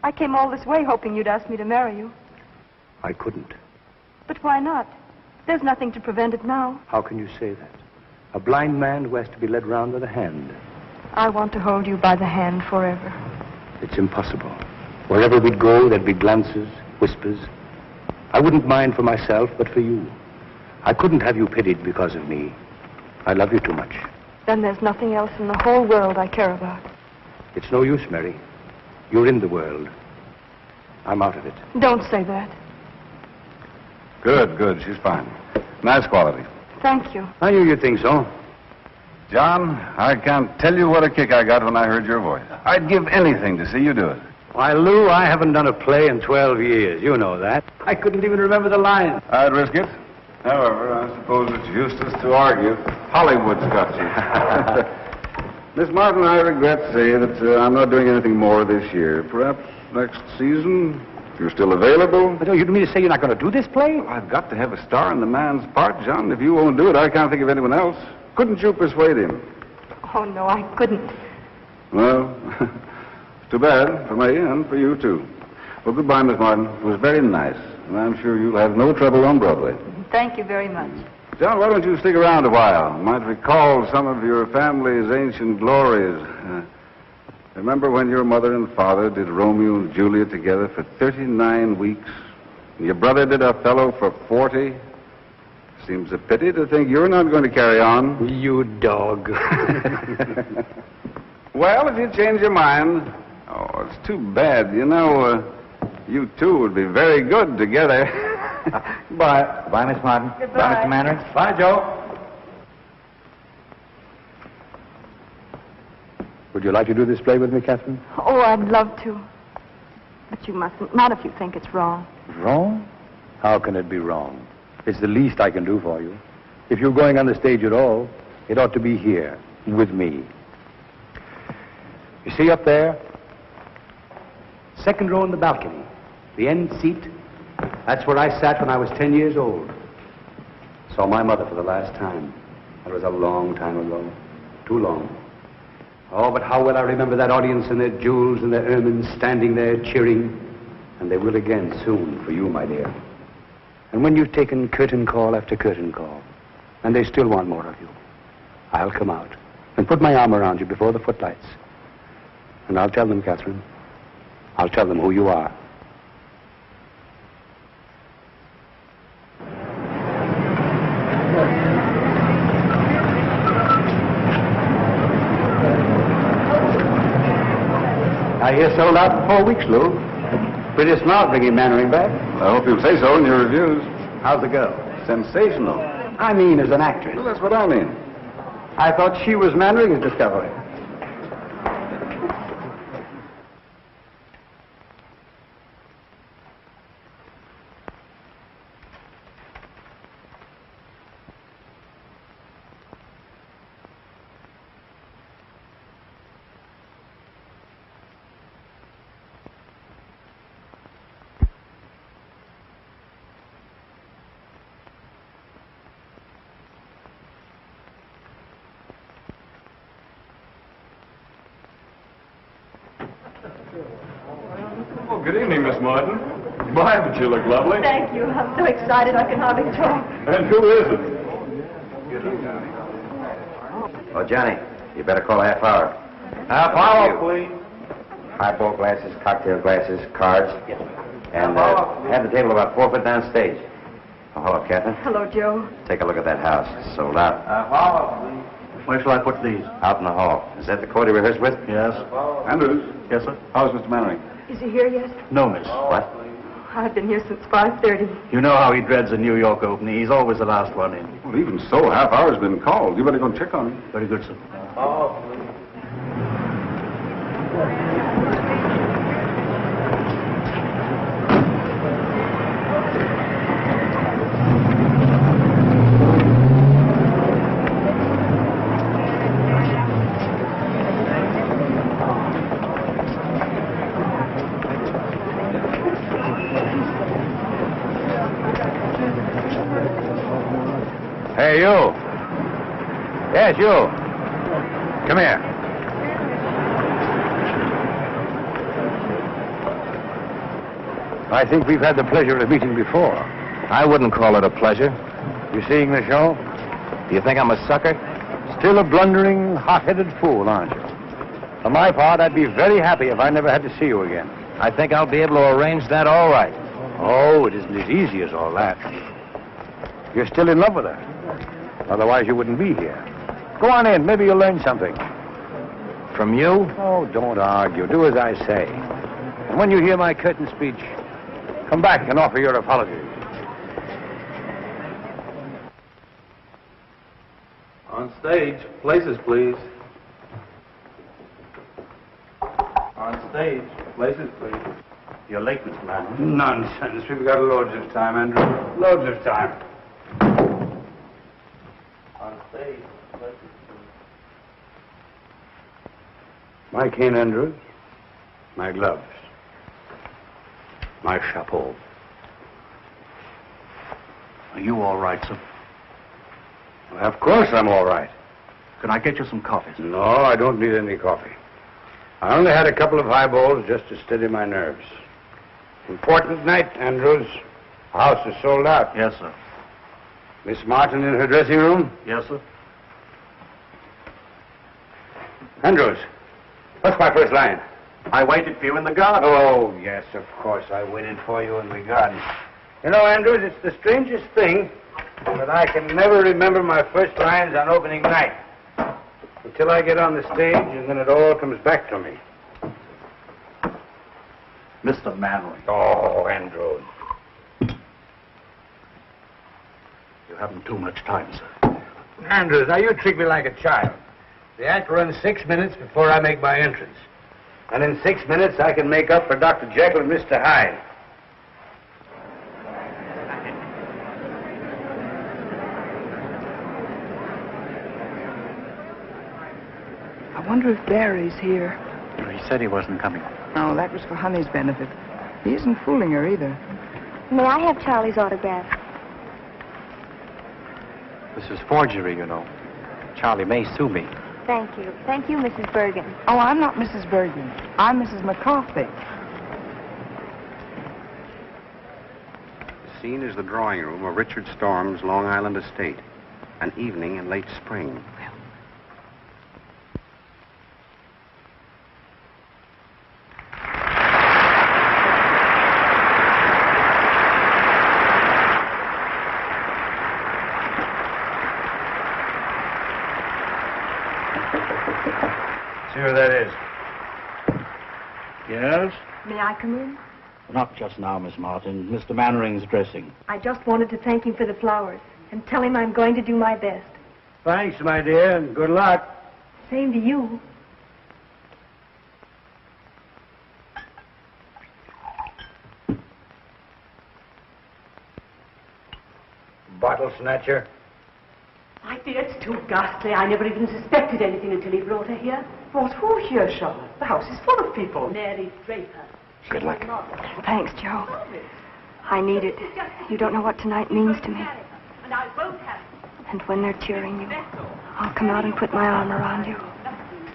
I came all this way hoping you'd ask me to marry you. I couldn't. But why not? There's nothing to prevent it now. How can you say that? A blind man who has to be led round with a hand. I want to hold you by the hand forever. It's impossible. Wherever we'd go, there'd be glances, whispers. I wouldn't mind for myself, but for you. I couldn't have you pitied because of me. I love you too much. Then there's nothing else in the whole world I care about. It's no use, Mary. You're in the world. I'm out of it. Don't say that. Good. She's fine. Nice quality. Thank you. I knew you'd think so. John, I can't tell you what a kick I got when I heard your voice. I'd give anything to see you do it. Why, Lou, I haven't done a play in 12 years. You know that. I couldn't even remember the lines. I'd risk it. However, I suppose it's useless to argue. Hollywood's got you. Miss Martin, I regret to say that I'm not doing anything more this year. Perhaps next season, if you're still available. But you mean to say you're not going to do this play? Well, I've got to have a star in the man's part, John. If you won't do it, I can't think of anyone else. Couldn't you persuade him? Oh, no, I couldn't. Well, too bad for me and for you, too. Well, goodbye, Miss Martin. It was very nice, and I'm sure you'll have no trouble on Broadway. Thank you very much. John, why don't you stick around a while? Might recall some of your family's ancient glories. Remember when your mother and father did Romeo and Juliet together for 39 weeks? And your brother did Othello for 40? Seems a pity to think you're not going to carry on. You dog. Well, if you change your mind... Oh, it's too bad. You know, you two would be very good together. Bye. Bye, Miss Martin. Goodbye. Bye, Mr. Mannering. Bye, Joe. Would you like to do this play with me, Katherine? Oh, I'd love to. But you mustn't. Not if you think it's wrong. Wrong? How can it be wrong? It's the least I can do for you. If you're going on the stage at all, it ought to be here, with me. You see up there? Second row in the balcony. The end seat. That's where I sat when I was 10 years old. Saw my mother for the last time. That was a long time ago. Too long. Oh, but how well I remember that audience and their jewels and their ermines standing there cheering. And they will again soon for you, my dear. And when you've taken curtain call after curtain call, and they still want more of you, I'll come out and put my arm around you before the footlights. And I'll tell them, Katherine, I'll tell them who you are. I hear sold out for 4 weeks, Lou. Pretty smart bringing Mannering back. I hope you'll say so in your reviews. How's the girl? Sensational. I mean, as an actress. Well, that's what I mean. I thought she was Mannering's discovery. Oh, good evening, Miss Martin. My, but you look lovely. Thank you. I'm so excited I can hardly talk. And who is it? Oh, Johnny, you better call a half hour. Half hour, please. Highball glasses, cocktail glasses, cards. And have the table about 4 foot down stage. Oh, hello, Katherine. Hello, Joe. Take a look at that house. It's sold out. Half hour, please. Where shall I put these? Out in the hall. Is that the court he rehearsed with? Yes. Andrews. Yes, sir? How's Mr. Mannering? Is he here yet? No, miss. What? I've been here since 5:30. You know how he dreads a New York opening. He's always the last one in. Well, even so, half hour's been called. You better go check on him. Very good, sir. Hey, you. Yes, you. Come here. I think we've had the pleasure of meeting before. I wouldn't call it a pleasure. You seeing the show? Do you think I'm a sucker? Still a blundering, hot-headed fool, aren't you? For my part, I'd be very happy if I never had to see you again. I think I'll be able to arrange that all right. Oh, it isn't as easy as all that. You're still in love with her. Otherwise, you wouldn't be here. Go on in. Maybe you'll learn something. From you? Oh, don't argue. Do as I say. And when you hear my curtain speech, come back and offer your apologies. On stage. Places, please. On stage. Places, please. You're late, Mr. Manning. Nonsense. We've got loads of time, Andrew. Loads of time. On stage. Places, please. My cane, Andrews. My gloves. My chapeau. Are you all right, sir? Well, of course I'm all right. Can I get you some coffee, sir? No, I don't need any coffee. I only had a couple of highballs just to steady my nerves. Important night, Andrews. The house is sold out. Yes, sir. Miss Martin in her dressing room? Yes, sir. Andrews, what's my first line? I waited for you in the garden. Oh, yes, of course. I waited for you in the garden. You know, Andrews, it's the strangest thing, but I can never remember my first lines on opening night. Until I get on the stage, and then it all comes back to me. Mr. Manley. Oh, Andrews. You haven't too much time, sir. Andrews, now you treat me like a child. The act runs 6 minutes before I make my entrance. And in 6 minutes, I can make up for Dr. Jekyll and Mr. Hyde. I wonder if Barry's here. He said he wasn't coming. No, that was for Honey's benefit. He isn't fooling her either. May I have Charlie's autograph? This is forgery, you know. Charlie may sue me. Thank you. Thank you, Mrs. Bergen. Oh, I'm not Mrs. Bergen. I'm Mrs. McCarthy. The scene is the drawing room of Richard Storm's Long Island estate. An evening in late spring. See where that is. Yes? May I come in? Not just now, Miss Martin. Mr. Mannering's dressing. I just wanted to thank him for the flowers and tell him I'm going to do my best. Thanks, my dear, and good luck. Same to you. Bottle snatcher. My dear, it's too ghastly. I never even suspected anything until he brought her here. Brought who here, Charlotte? The house is full of people. Mary Draper. Good luck. Thanks, Joe. I need it. You don't know what tonight means to me. And I won't have And when they're cheering you, I'll come out and put my arm around you.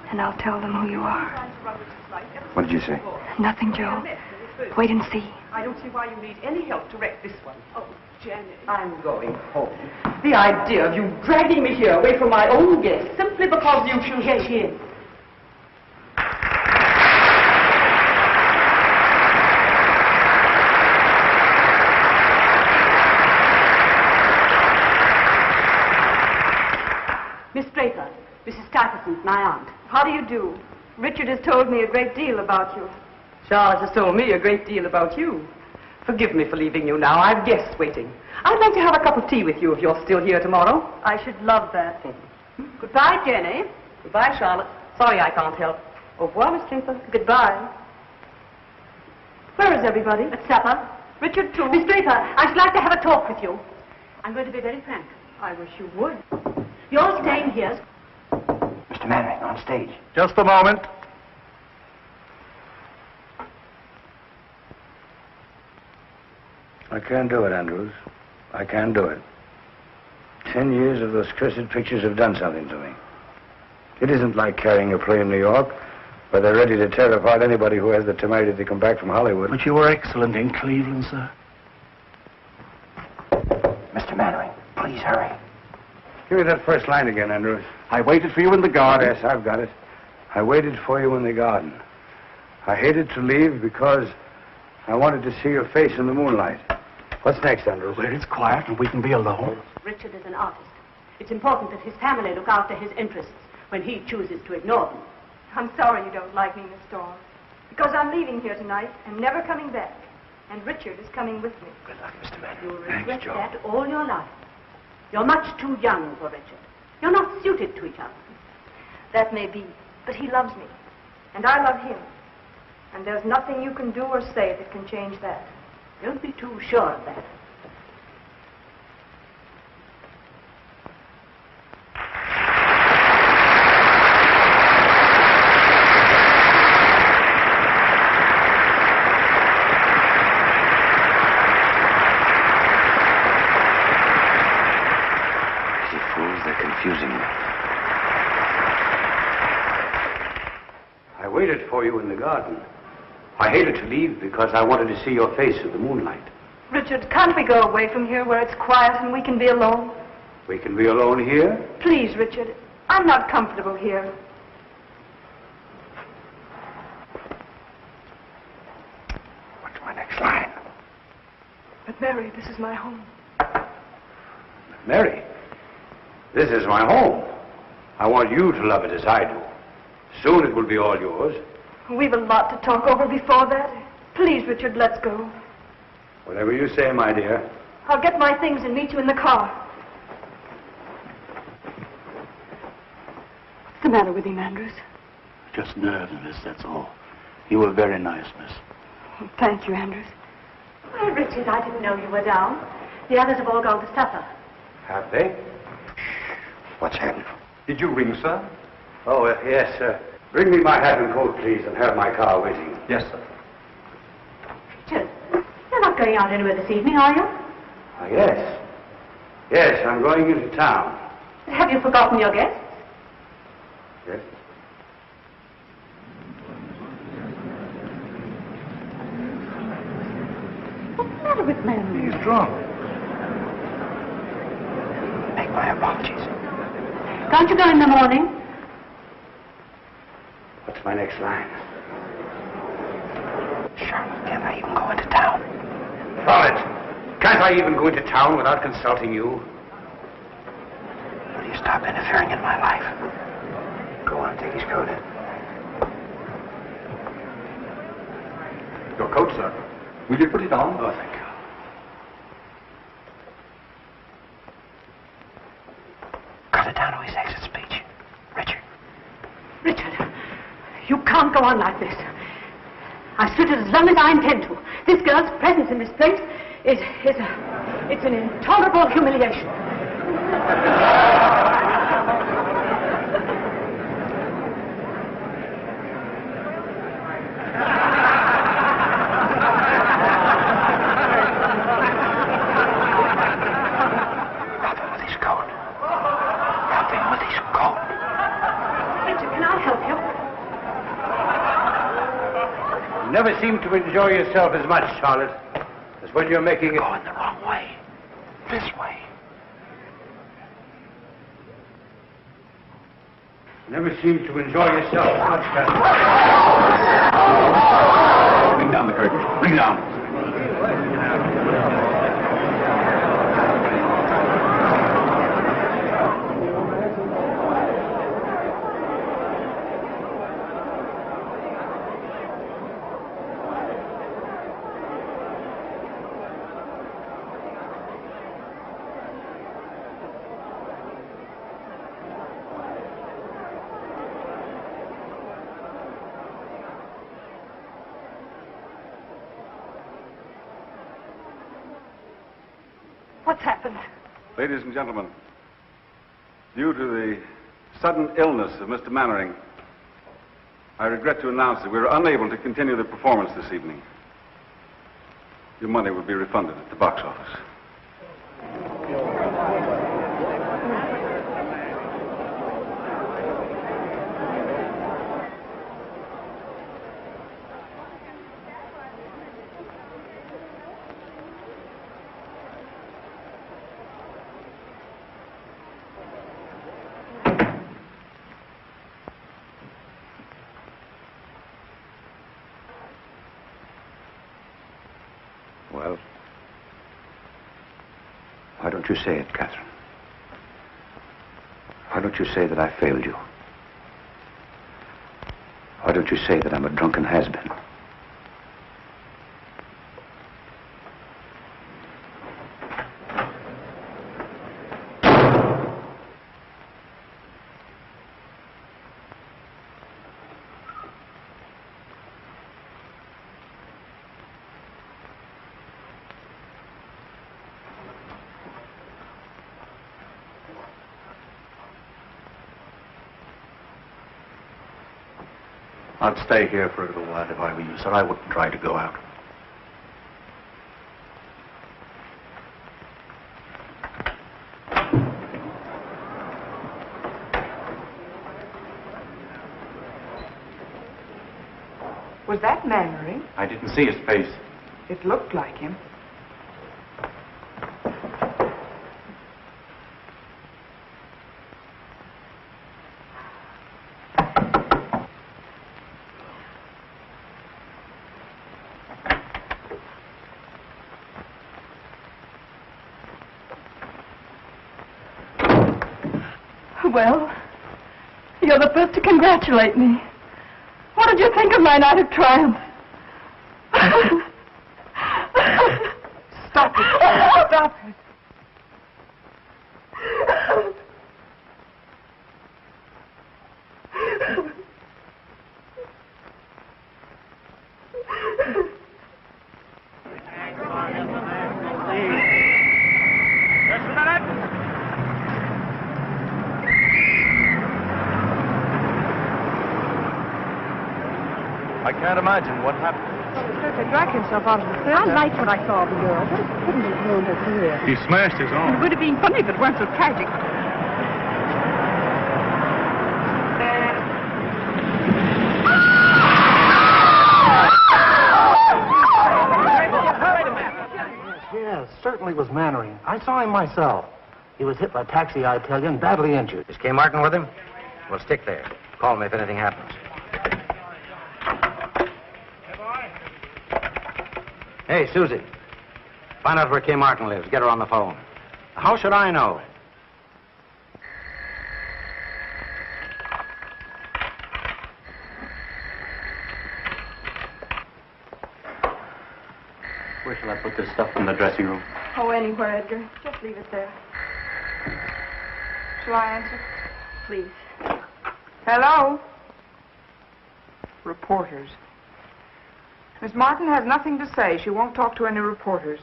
And I'll tell them who you are. What did you say? Nothing, Joe. Wait and see. I don't see why you need any help to wreck this one. Oh, Janet. I'm going home. The idea of you dragging me here away from my own guests simply because you should get in. Miss Draper, Mrs. Katherine, my aunt. How do you do? Richard has told me a great deal about you. Charlotte has told me a great deal about you. Forgive me for leaving you now. I've guests waiting. I'd like to have a cup of tea with you if you're still here tomorrow. I should love that. Goodbye, Jenny. Goodbye, Charlotte. Sorry I can't help. Au revoir, Miss Clinton. Goodbye. Where is everybody? At supper. Richard, too. Miss Draper, I should like to have a talk with you. I'm going to be very frank. I wish you would. You're staying here. Mr. Mannering, on stage. Just a moment. I can't do it, Andrews. I can't do it. 10 years of those cursed pictures have done something to me. It isn't like carrying a play in New York, where they're ready to tear apart anybody who has the temerity to come back from Hollywood. But you were excellent in Cleveland, sir. Mr. Mannering, please hurry. Give me that first line again, Andrews. I waited for you in the garden. Yes, I've got it. I waited for you in the garden. I hated to leave because I wanted to see your face in the moonlight. What's next, Andrews? Where it's quiet and we can be alone. Richard is an artist. It's important that his family look after his interests when he chooses to ignore them. I'm sorry you don't like me, Miss Stahl. Because I'm leaving here tonight and never coming back. And Richard is coming with me. Good luck, Mr. Manning. You'll regret that all your life. You're much too young for Richard. You're not suited to each other. That may be, but he loves me. And I love him. And there's nothing you can do or say that can change that. Don't be too sure of that. You fools, they're confusing me. I waited for you in the garden. I hated to leave because I wanted to see your face in the moonlight. Richard, can't we go away from here where it's quiet and we can be alone? We can be alone here? Please, Richard. I'm not comfortable here. What's my next line? But, Mary, this is my home. Mary, this is my home. I want you to love it as I do. Soon it will be all yours. We've a lot to talk over before that. Please, Richard, let's go. Whatever you say, my dear. I'll get my things and meet you in the car. What's the matter with him, Andrews? Just nerves, miss, that's all. You were very nice, miss. Well, thank you, Andrews. Oh, Richard, I didn't know you were down. The others have all gone to supper. Have they? What's happened? Did you ring, sir? Oh, yes, sir. Bring me my hat and coat, please, and have my car waiting. Yes, sir. Richard, you're not going out anywhere this evening, are you? Yes. Yes, I'm going into town. Have you forgotten your guests? Yes? What's the matter with Menjou? He's drunk. Make my apologies. Can't you go in the morning? What's my next line? Charlotte, can't I even go into town? Charlotte, can't I even go into town without consulting you? Will you stop interfering in my life? Go on, take his coat. Your coat, sir. Will you put it on? Oh, thank you. Cut it down to his exit speech. Richard. Richard, you can't go on like this. I've stood it as long as I intend to. This girl's presence in this place it's an intolerable humiliation. Never seem to enjoy yourself as much, Charlotte, as when you're making it... Going the wrong way. This way. Never seem to enjoy yourself as much, Katherine. Bring down the curtain. Bring down. What's happened? Ladies and gentlemen, due to the sudden illness of Mr. Mannering, I regret to announce that we are unable to continue the performance this evening. Your money will be refunded at the box office. Well, why don't you say it, Katherine? Why don't you say that I failed you? Why don't you say that I'm a drunken has-been? I'd stay here for a little while if I were you, sir. I wouldn't try to go out. Was that Mannering? I didn't see his face. It looked like him. Well, you're the first to congratulate me. What did you think of my night of triumph? Stop it. Stop it. I can't imagine what happened. They dragged himself out of the theater. I liked what I saw of the girl. What a pity it ruined her career. He smashed his It arm. would have been funny if it weren't so tragic. Yes, certainly was Mannering. I saw him myself. He was hit by a taxi, I tell you, and badly injured. Is Kay Martin with him? Well, stick there. Call me if anything happens. Hey, Susie. Find out where Kay Martin lives. Get her on the phone. How should I know? Where shall I put this stuff in the dressing room? Oh, anywhere, Edgar. Just leave it there. Shall I answer? Please. Hello? Reporters. Miss Martin has nothing to say. She won't talk to any reporters.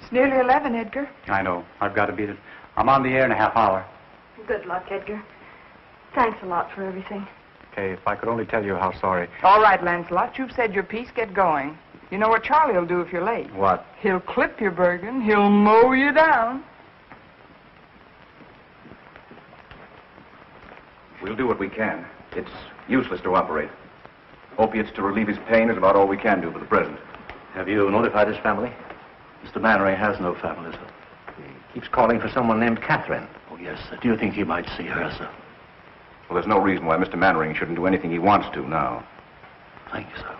It's nearly 11, Edgar. I know. I've got to beat it. I'm on the air in a half hour. Good luck, Edgar. Thanks a lot for everything. Kay, if I could only tell you how sorry. All right, Lancelot, you've said your piece. Get going. You know what Charlie will do if you're late. What? He'll clip you, Bergen. He'll mow you down. We'll do what we can. It's useless to operate. Opiates to relieve his pain is about all we can do for the present. Have you notified his family? Mr. Mannering has no family, sir. He keeps calling for someone named Katherine. Oh, yes, sir. Do you think he might see her, sir? Well, there's no reason why Mr. Mannering shouldn't do anything he wants to now. Thank you, sir.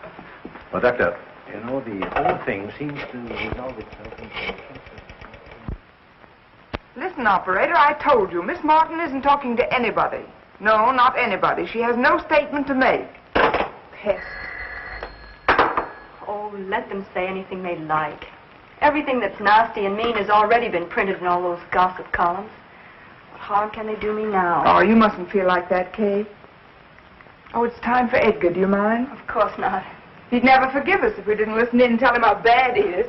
Well, Doctor, You know, the whole thing seems to resolve itself into... Listen, operator, I told you, Miss Martin isn't talking to anybody. No, not anybody. She has no statement to make. Pest. Oh, let them say anything they like. Everything that's nasty and mean has already been printed in all those gossip columns. What harm can they do me now? Oh, you mustn't feel like that, Kay. Oh, it's time for Edgar. Do you mind? Of course not. He'd never forgive us if we didn't listen in and tell him how bad he is.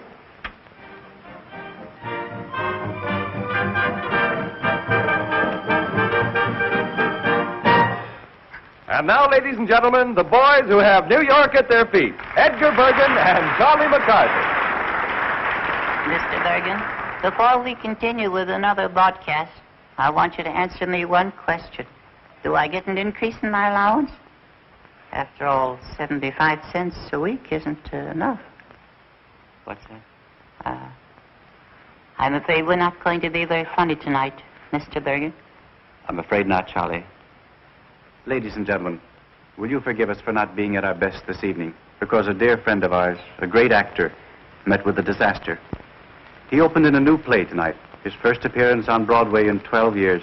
And now, ladies and gentlemen, the boys who have New York at their feet, Edgar Bergen and Charlie McCarthy. Mr. Bergen, before we continue with another broadcast, I want you to answer me one question. Do I get an increase in my allowance? After all, 75 cents a week isn't enough. What's that? I'm afraid we're not going to be very funny tonight, Mr. Bergen. I'm afraid not, Charlie. Ladies and gentlemen, will you forgive us for not being at our best this evening? Because a dear friend of ours, a great actor, met with a disaster. He opened in a new play tonight, his first appearance on Broadway in 12 years.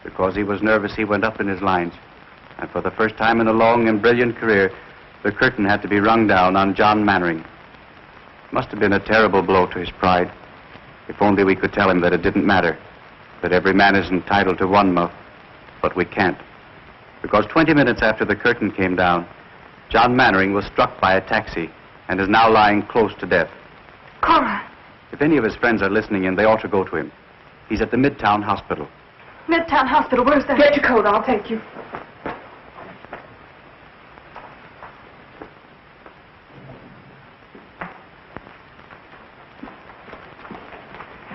Because he was nervous, he went up in his lines. And for the first time in a long and brilliant career, the curtain had to be rung down on John Mannering. Must have been a terrible blow to his pride. If only we could tell him that it didn't matter, that every man is entitled to one mouth, but we can't. Because 20 minutes after the curtain came down, John Mannering was struck by a taxi and is now lying close to death. Cora. If any of his friends are listening in, they ought to go to him. He's at the Midtown Hospital. Midtown Hospital, where's that? Get your coat, I'll take you.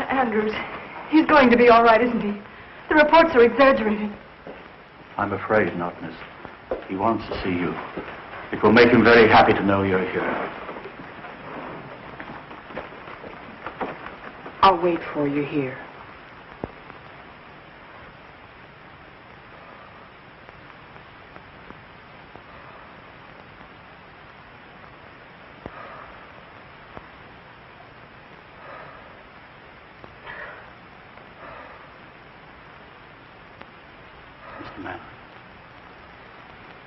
Andrews, he's going to be all right, isn't he? The reports are exaggerated. I'm afraid not, miss. He wants to see you. It will make him very happy to know you're here. I'll wait for you here. Mr. Mannering.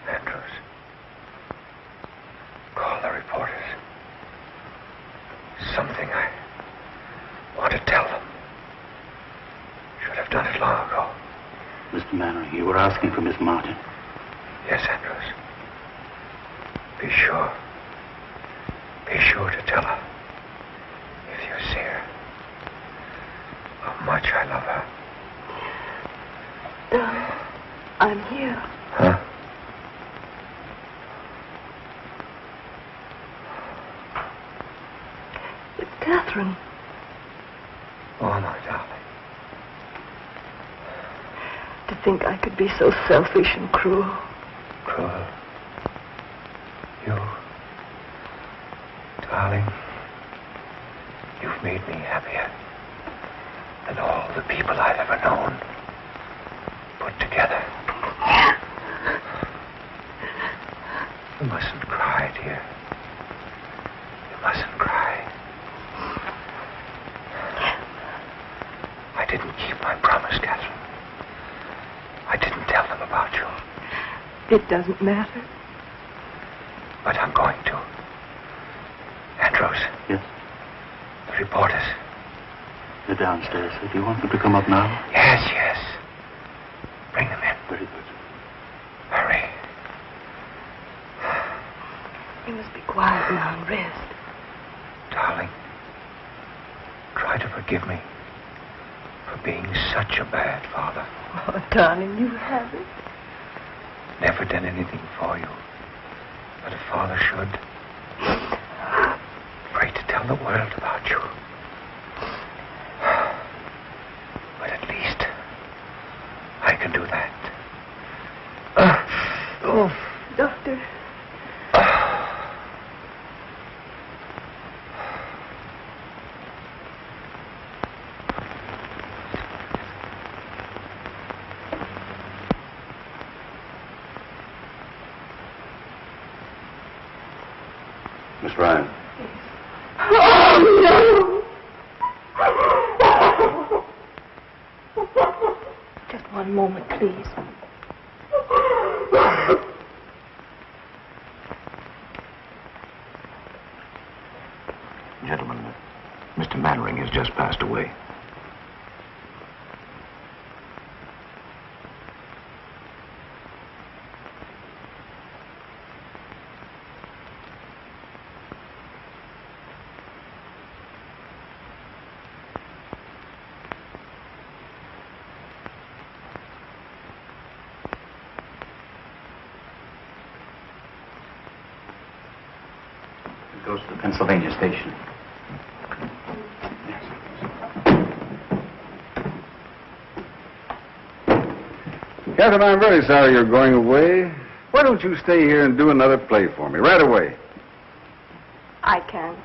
Andrews. Call the reporters. Something I want to tell them. Should have done it long ago. Mr. Mannering, you were asking for Miss Martin. Yes, Andrews. Be sure. Be sure to tell her. If you see her. How much I love her. I'm here. Huh? Catherine. Oh, my darling. To think I could be so selfish and cruel. Cruel. You, darling, you've made me happier than all the people I've ever known put together. You mustn't cry, dear. You mustn't cry. I didn't keep my promise, Catherine. I didn't tell them about you. It doesn't matter. But I'm going to. Andrews. Yes? The reporters. They're downstairs. Do you want them to come up now? Yes, yes. Bring them in. Very good. Hurry. You must be quiet now and rest. Darling, try to forgive me for being such a bad father. Oh, darling, you haven't. Never done anything for you that a father should. Afraid to tell the world about you. But at least I can do that. Doctor. Miss Ryan. Oh, no! Just one moment, please. Gentlemen, Mr. Mannering has just passed away. It goes to the Pennsylvania station. Catherine, I'm very sorry you're going away. Why don't you stay here and do another play for me right away? I can't.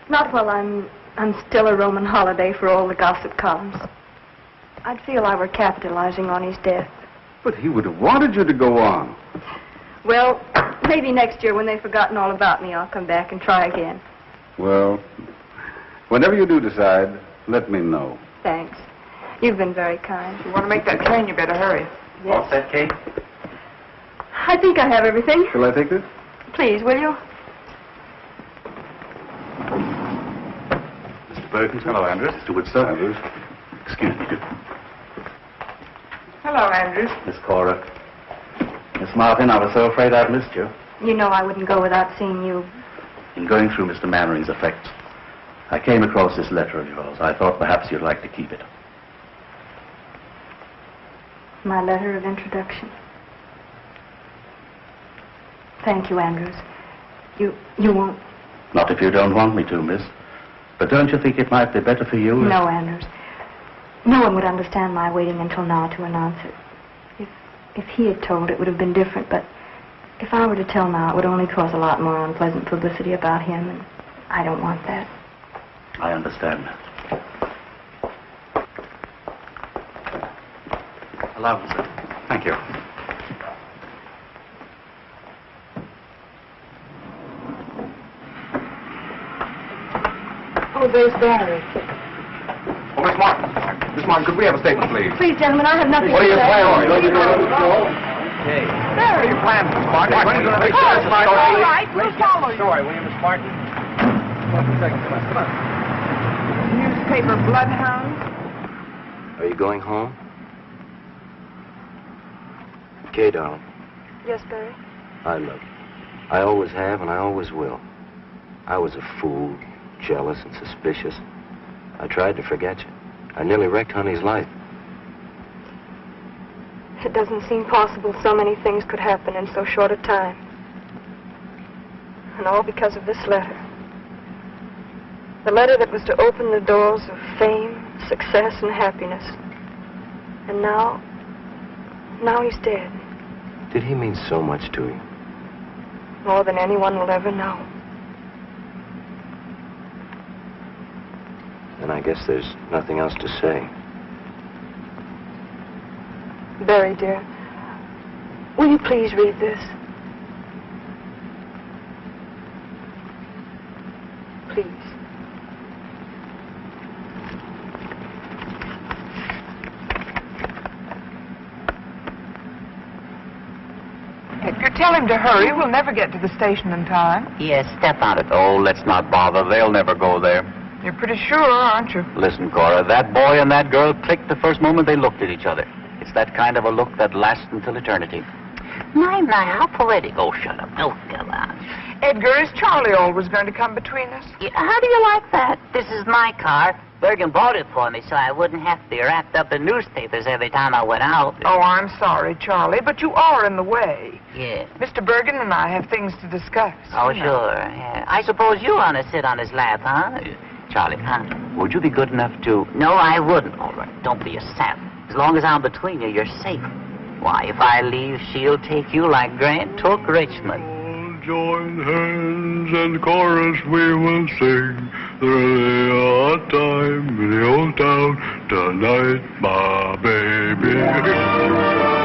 Not while I'm still a Roman holiday for all the gossip columns. I'd feel I were capitalizing on his death. But he would have wanted you to go on. Well, maybe next year when they've forgotten all about me, I'll come back and try again. Well, whenever you do decide, let me know. Thanks. You've been very kind. If you want to make that train, you better hurry. Yes. All set, Kate? I think I have everything. Shall I take this? Please, will you? Mr. Bergen. Hello, Andrews. Mr. Woodstock. Andrews. Excuse me. Hello, Andrews. Miss Cora. Miss Martin, I was so afraid I'd missed you. You know I wouldn't go without seeing you. In going through Mr. Mannering's effects, I came across this letter of yours. I thought perhaps you'd like to keep it. My letter of introduction. Thank you, Andrews. You won't... Not if you don't want me to, miss. But don't you think it might be better for you? No, Andrews. No one would understand my waiting until now to announce it. If he had told, it would have been different, but if I were to tell now, it would only cause a lot more unpleasant publicity about him, and I don't want that. I understand that. Allow me, sir. Thank you. Oh, there's Barry. Oh, Miss Martin. Miss Martin, could we have a statement, please? Please, gentlemen, I have nothing What are to your say. plans? What are Hey. your plans, Miss Martin? When are you going to make Oh, this all right, we'll follow you. Sorry, will you, Miss Martin? Just a second. Come on. Newspaper bloodhound. Are you going home? Okay, darling. Yes, Barry? I love you. I always have, and I always will. I was a fool, jealous and suspicious. I tried to forget you. I nearly wrecked Honey's life. It doesn't seem possible so many things could happen in so short a time. And all because of this letter. The letter that was to open the doors of fame, success, and happiness. And now he's dead. Did he mean so much to you? More than anyone will ever know. And I guess there's nothing else to say. Barry, dear, will you please read this? Please. Edgar, tell him to hurry. We'll never get to the station in time. Yes, step out of it. Oh, let's not bother. They'll never go there. You're pretty sure, aren't you? Listen, Cora, that boy and that girl clicked the first moment they looked at each other. It's that kind of a look that lasts until eternity. My, how poetic. Oh, shut up. Oh, come on. Edgar, is Charlie always going to come between us? Yeah, how do you like that? This is my car. Bergen bought it for me so I wouldn't have to be wrapped up in newspapers every time I went out. Oh, I'm sorry, Charlie, but you are in the way. Yeah. Mr. Bergen and I have things to discuss. Oh, sure. Yeah. I suppose you want to sit on his lap, huh? Charlie, would you be good enough to... No, I wouldn't. All right, don't be a sap. As long as I'm between you, you're safe. Why, if I leave, she'll take you like Grant took Richmond. Join hands and chorus we will sing. There really a time in the old town tonight, my baby.